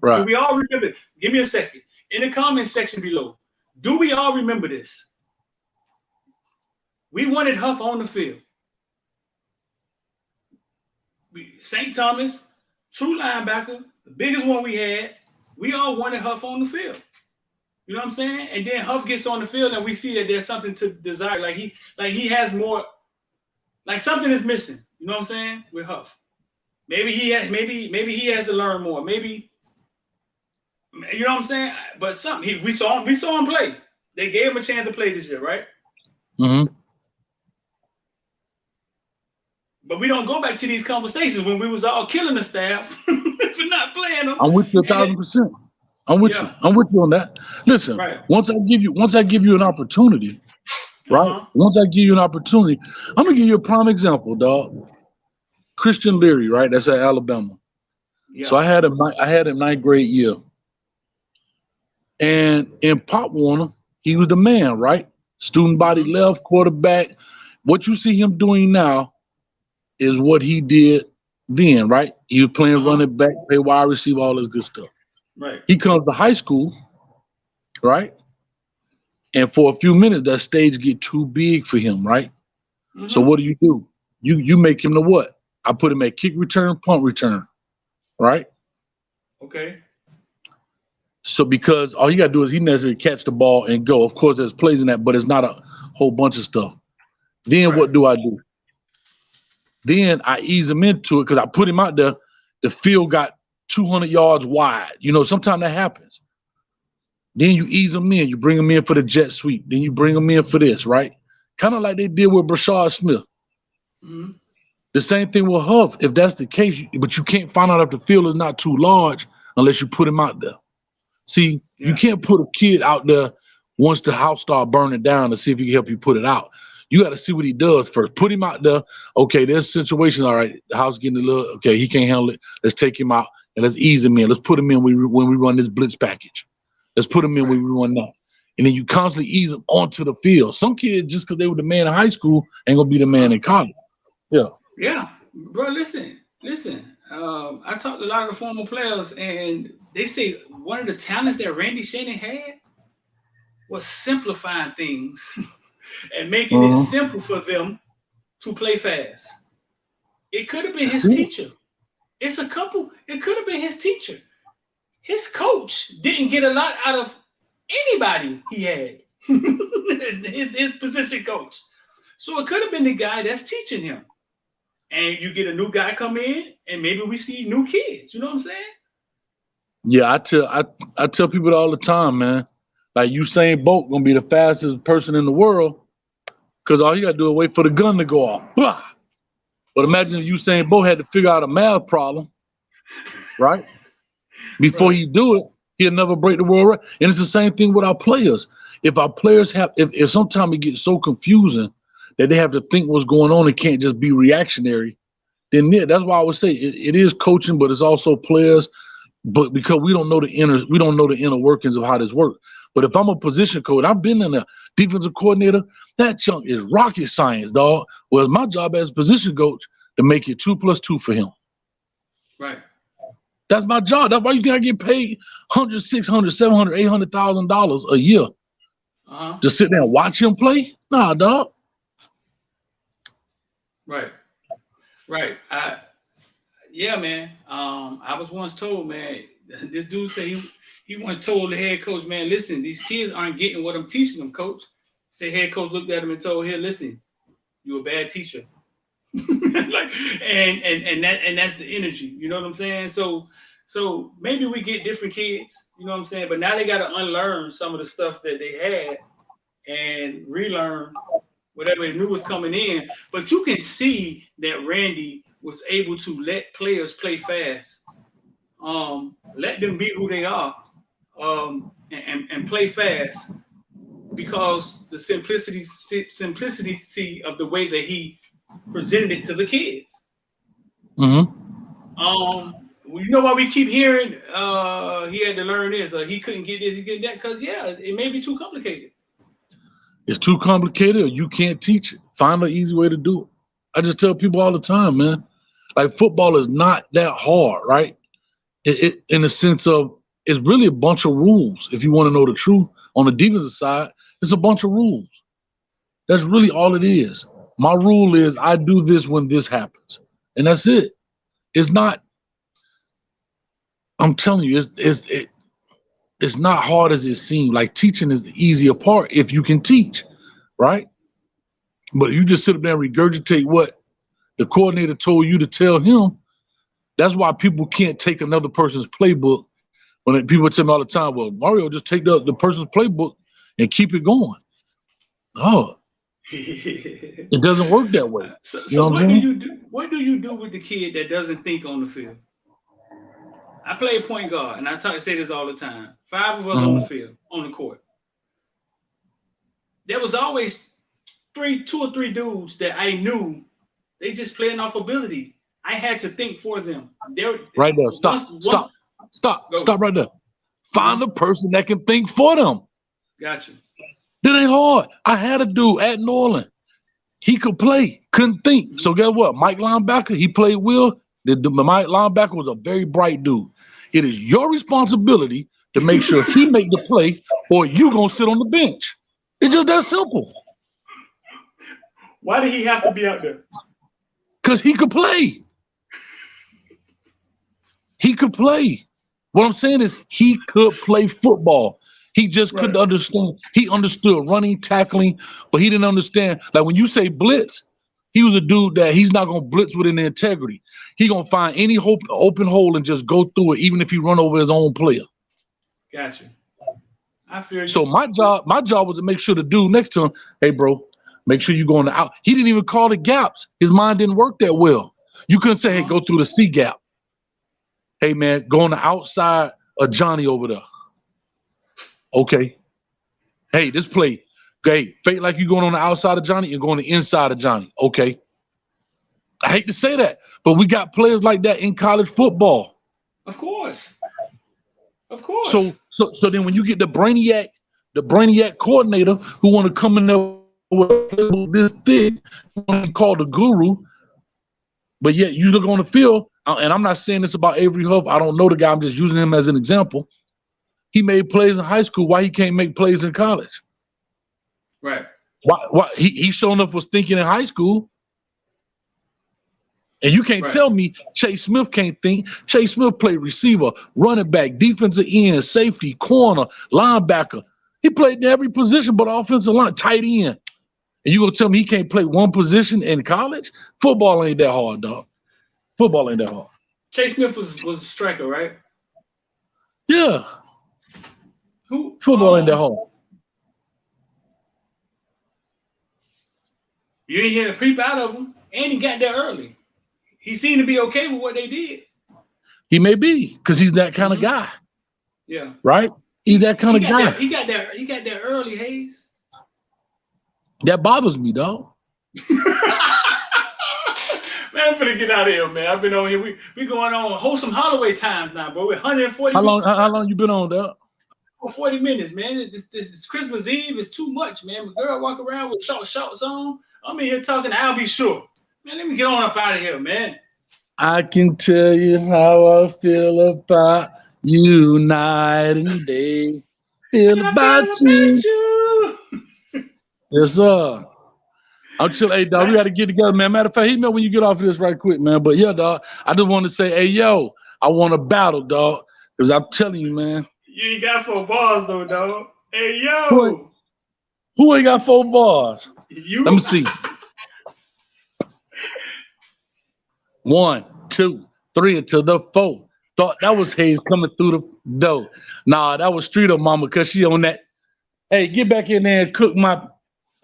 Right. Do we all remember? Give me a second. In the comment section below, do we all remember this? We wanted Huff on the field. St. Thomas, true linebacker, the biggest one we had. We all wanted Huff on the field. You know what I'm saying? And then Huff gets on the field, and we see that there's something to desire. Like he has more. Like, something is missing. You know what I'm saying? With Huff. Maybe he has to learn more. Maybe, you know what I'm saying? But something we saw him play. They gave him a chance to play this year, right? Mm-hmm. But we don't go back to these conversations when we was all killing the staff for not playing them. I'm with you 1,000%. I'm with you. I'm with you on that. Listen, once I give you an opportunity, right? Once I give you an opportunity, I'm gonna give you a prime example, dog. Christian Leary, right? That's at Alabama. Yeah. So I had him 9th grade year. And in Pop Warner, he was the man, right? Student body left, quarterback. What you see him doing now is what he did then, right? He was playing running back, play wide receiver, all this good stuff. Right. He comes to high school, right? And for a few minutes, that stage get too big for him, right? Mm-hmm. So what do? You make him the what? I put him at kick return, punt return, right? Okay. So because all you got to do is he necessarily catch the ball and go. Of course, there's plays in that, but it's not a whole bunch of stuff. Then what do? Then I ease him into it because I put him out there. the field got 200 yards wide. You know, sometimes that happens. Then you ease them in. You bring them in for the jet sweep. Then you bring them in for this, right? Kind of like they did with Brashard Smith. Mm-hmm. The same thing with Huff, if that's the case, but you can't find out if the field is not too large unless you put him out there. See, you can't put a kid out there once the house start burning down to see if he can help you put it out. You got to see what he does first. Put him out there. Okay, there's situations. All right, the house getting a little, okay, he can't handle it. Let's take him out and let's ease him in. Let's put him in when we run this blitz package. Let's put him in when we run that. And then you constantly ease them onto the field. Some kids, just because they were the man in high school, ain't going to be the man in college. Yeah. Yeah, bro, listen. I talked to a lot of the former players, and they say one of the talents that Randy Shannon had was simplifying things and making it simple for them to play fast. It could have been his teacher. It could have been his teacher. His coach didn't get a lot out of anybody he had, his position coach. So it could have been the guy that's teaching him. And you get a new guy come in, and maybe we see new kids. You know what I'm saying? Yeah, I tell people all the time, man. Like Usain Bolt gonna be the fastest person in the world because all you gotta do is wait for the gun to go off. Blah. But imagine if Usain Bolt had to figure out a math problem, right? Before he do it, he'll never break the world record. And it's the same thing with our players. If our players have, if sometimes it gets so confusing that they have to think what's going on and can't just be reactionary, then that's why I would say it is coaching, but it's also players. But because we don't know the inner workings of how this works. But if I'm a position coach, I've been in a defensive coordinator, that chunk is rocket science, dog. Well, my job as a position coach to make it 2 + 2 for him. Right. That's my job. That's why you think I get paid $100,000, $600,000, $700,000, $800,000 a year. Just sit there and watch him play? Nah, dog. Right. Yeah, man. I was once told, man, this dude said he once told the head coach, man, listen, these kids aren't getting what I'm teaching them, coach. Say head coach looked at him and told him, listen, you're a bad teacher. and that's the energy. You know what I'm saying? So maybe we get different kids, you know what I'm saying? But now they got to unlearn some of the stuff that they had and relearn whatever they knew was coming in. But you can see that Randy was able to let players play fast, let them be who they are, and play fast because the simplicity of the way that he presented it to the kids. You know why we keep hearing he had to learn this or he couldn't get this, he get that? Because it may be too complicated. It's too complicated or you can't teach it. Find an easy way to do it. I just tell people all the time, man, like football is not that hard, right? It in the sense of it's really a bunch of rules. If you want to know the truth, on the defensive side, it's a bunch of rules. That's really all it is. My rule is I do this when this happens. And that's it. It's not, I'm telling you, it's not hard as it seems. Like teaching is the easier part if you can teach, right? But if you just sit up there and regurgitate what the coordinator told you to tell him, that's why people can't take another person's playbook. When people tell me all the time, well, Mario, just take the person's playbook and keep it going. Oh, it doesn't work that way. So what do you do? What do you do with the kid that doesn't think on the field? I play point guard, and I say this all the time. 5 of us on the field, on the court. There was always 2 or 3 dudes that I knew they just playing off ability. I had to think for them. Right there. Stop right there. Find a person that can think for them. Gotcha. That ain't hard. I had a dude at New Orleans. He could play, couldn't think. So guess what? Mike linebacker, he played Will. The Mike linebacker was a very bright dude. It is your responsibility to make sure he make the play or you going to sit on the bench. It's just that simple. Why did he have to be out there? Because he could play. He could play. What I'm saying is he could play football. He just couldn't understand. He understood running, tackling, but he didn't understand. Like when you say blitz, He was a dude that he's not gonna blitz with an integrity. He gonna find any open hole and just go through it, even if he run over his own player. Gotcha. I feel you. So my job was to make sure the dude next to him, hey bro, make sure you go on the out. He didn't even call the gaps. His mind didn't work that well. You couldn't say, hey, go through the C gap. Hey man, go on the outside of Johnny over there. Okay. Hey, this play. Hey, fake like you going on the outside of Johnny and going on the inside of Johnny. Okay. I hate to say that, but we got players like that in college football. Of course. Of course. So then when you get the brainiac coordinator who want to come in there with this thing, want to be called the guru, but yet you look on the field, and I'm not saying this about Avery Huff. I don't know the guy. I'm just using him as an example. He made plays in high school. Why he can't make plays in college? Right. Why he showing up was thinking in high school. And you can't tell me Chase Smith can't think. Chase Smith played receiver, running back, defensive end, safety, corner, linebacker. He played in every position but offensive line, tight end. And you gonna tell me he can't play one position in college? Football ain't that hard, dog. Football ain't that hard. Chase Smith was a striker, right? Yeah. Who? Football ain't that hard. You didn't hear the creep out of him, and he got there early. He seemed to be okay with what they did. He may be, because he's that kind of guy. Yeah. Right? He's that kind of guy. He got there early, Hayes. That bothers me, dog. Man, I'm finna get out of here, man. I've been on here. We going on wholesome Holloway times now, bro. We're 140 How long you been on, dog? 40 minutes, man. This Christmas Eve is too much, man. My girl walk around with shorts on. I'm in here talking to I'll be sure. Man, let me get on up out of here, man. I can tell you how I feel about you night and day. Feel about you. Yes, sir. I'm chill. Hey, dog, we got to get together, man. Matter of fact, hit me up when you get off of this right quick, man. But yeah, dog, I just want to say, hey, yo, I want to battle, dog. Because I'm telling you, man. You ain't got 4 bars, though, dog. Hey, yo. Who ain't got 4 bars? You. Let me see. 1, 2, 3 until the 4. Thought that was Hayes coming through the door. Nah, that was Streeter Mama because she on that. Hey, get back in there and cook my.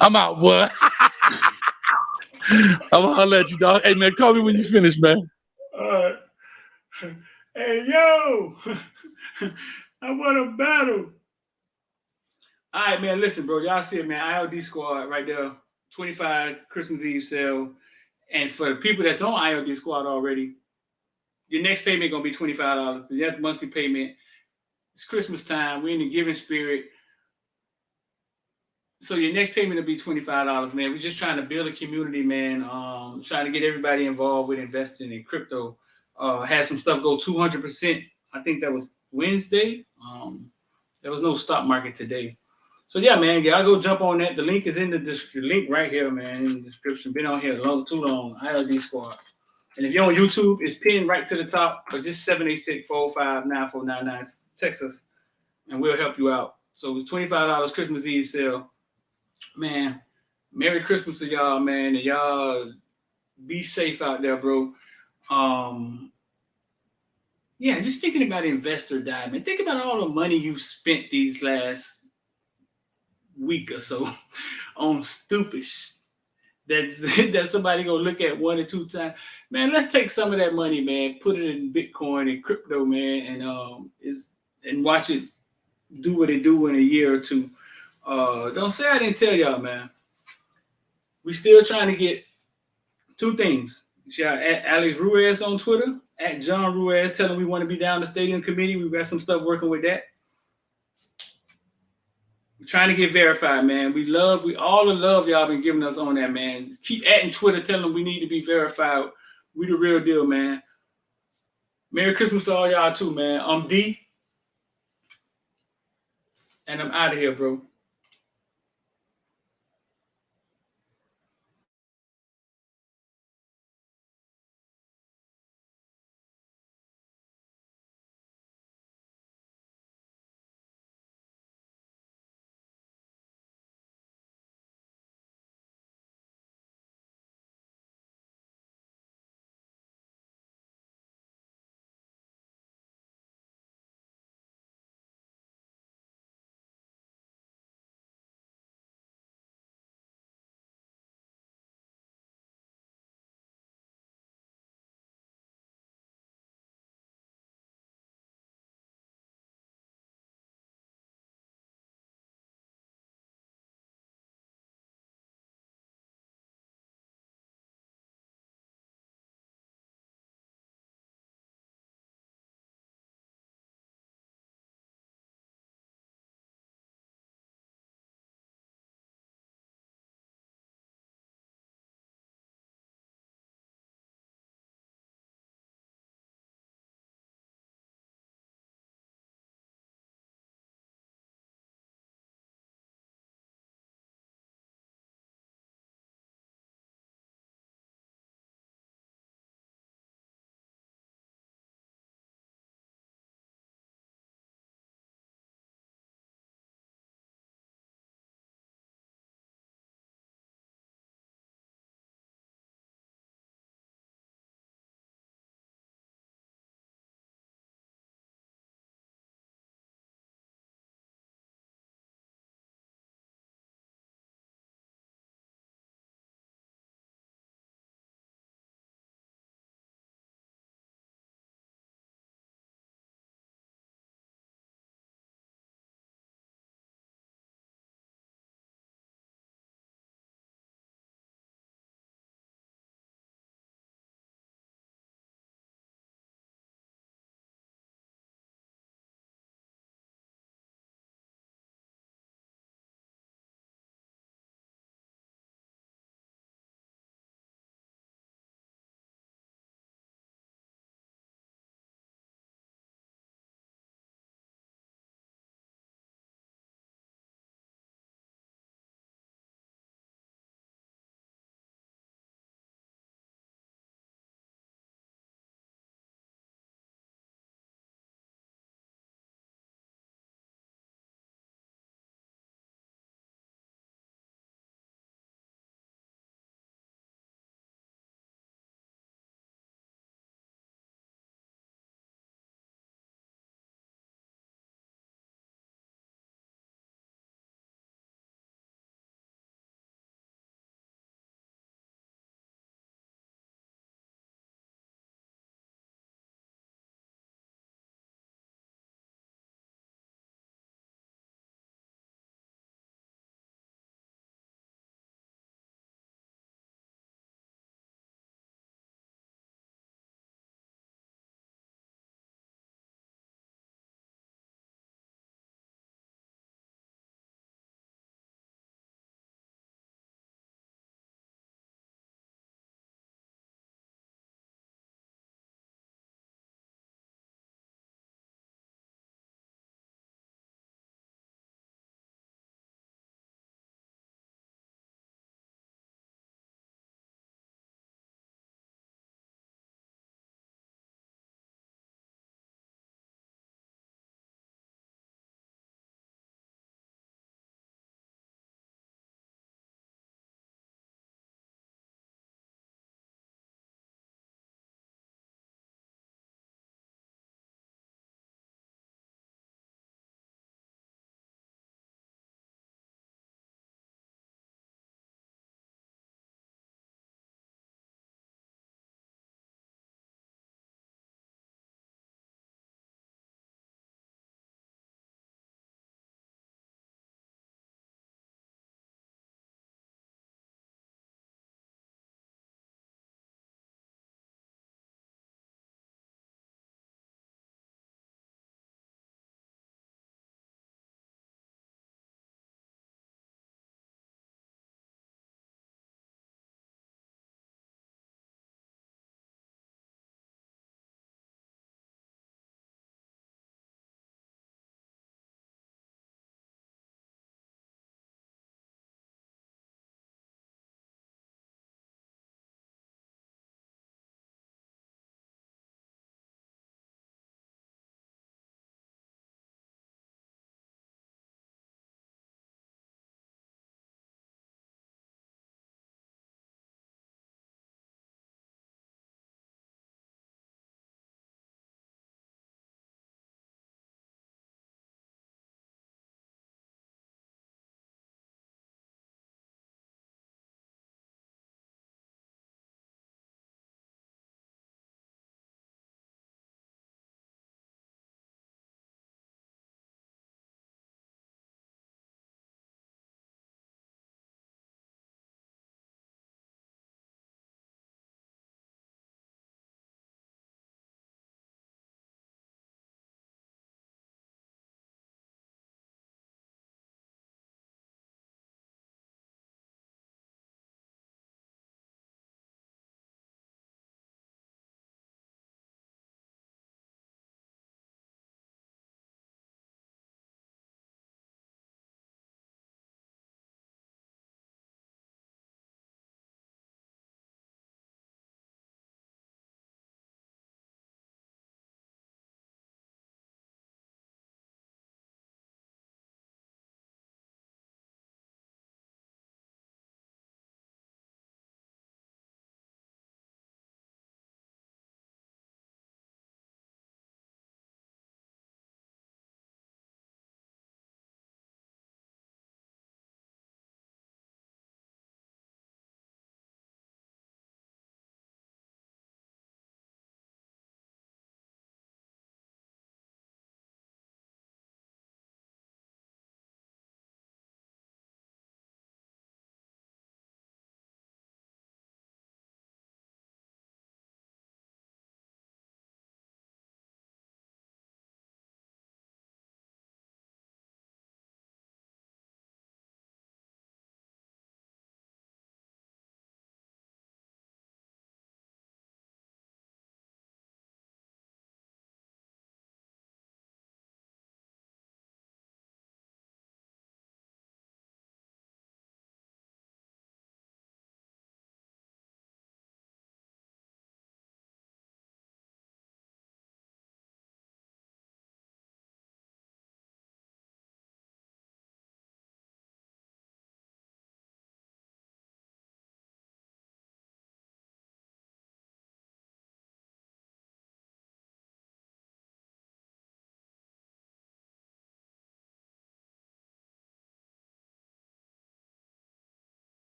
I'm out, boy. I'm gonna holler at you, dog. Hey, man, call me when you finish, man. All right. Hey, yo. I want to battle. All right, man. Listen, bro. Y'all see it, man. IOD squad right there. 25 Christmas Eve sale. And for the people that's on IOD squad already, your next payment gonna be $25. That monthly payment. It's Christmas time. We're in the giving spirit. So your next payment will be $25, man. We're just trying to build a community, man. Trying to get everybody involved with investing in crypto. Had some stuff go 200%. I think that was Wednesday. There was no stock market today. So yeah, man, y'all go jump on that. The link is in the description. Link right here, man, in the description. Been on here too long. IOD squad. And if you're on YouTube, it's pinned right to the top. Or just 786-405-9499. Text us, and we'll help you out. So it's $25 Christmas Eve sale. Man, Merry Christmas to y'all, man, and y'all be safe out there, bro. Yeah, just thinking about investor die, man. Think about all the money you've spent these last week or so on stupid that somebody gonna look at 1 or 2 times. Man, let's take some of that money, man, put it in Bitcoin and crypto, man, and watch it do what it do in a year or 2. Don't say I didn't tell y'all, man. We still trying to get 2 things. Shout at Alex Ruiz on Twitter, at John Ruiz, tell him we want to be down the stadium committee. We've got some stuff working with that. We're trying to get verified, man. We all the love y'all been giving us on that, man. Keep adding Twitter, telling them we need to be verified. We the real deal, man. Merry Christmas to all y'all too, man. I'm D. And I'm out of here, bro.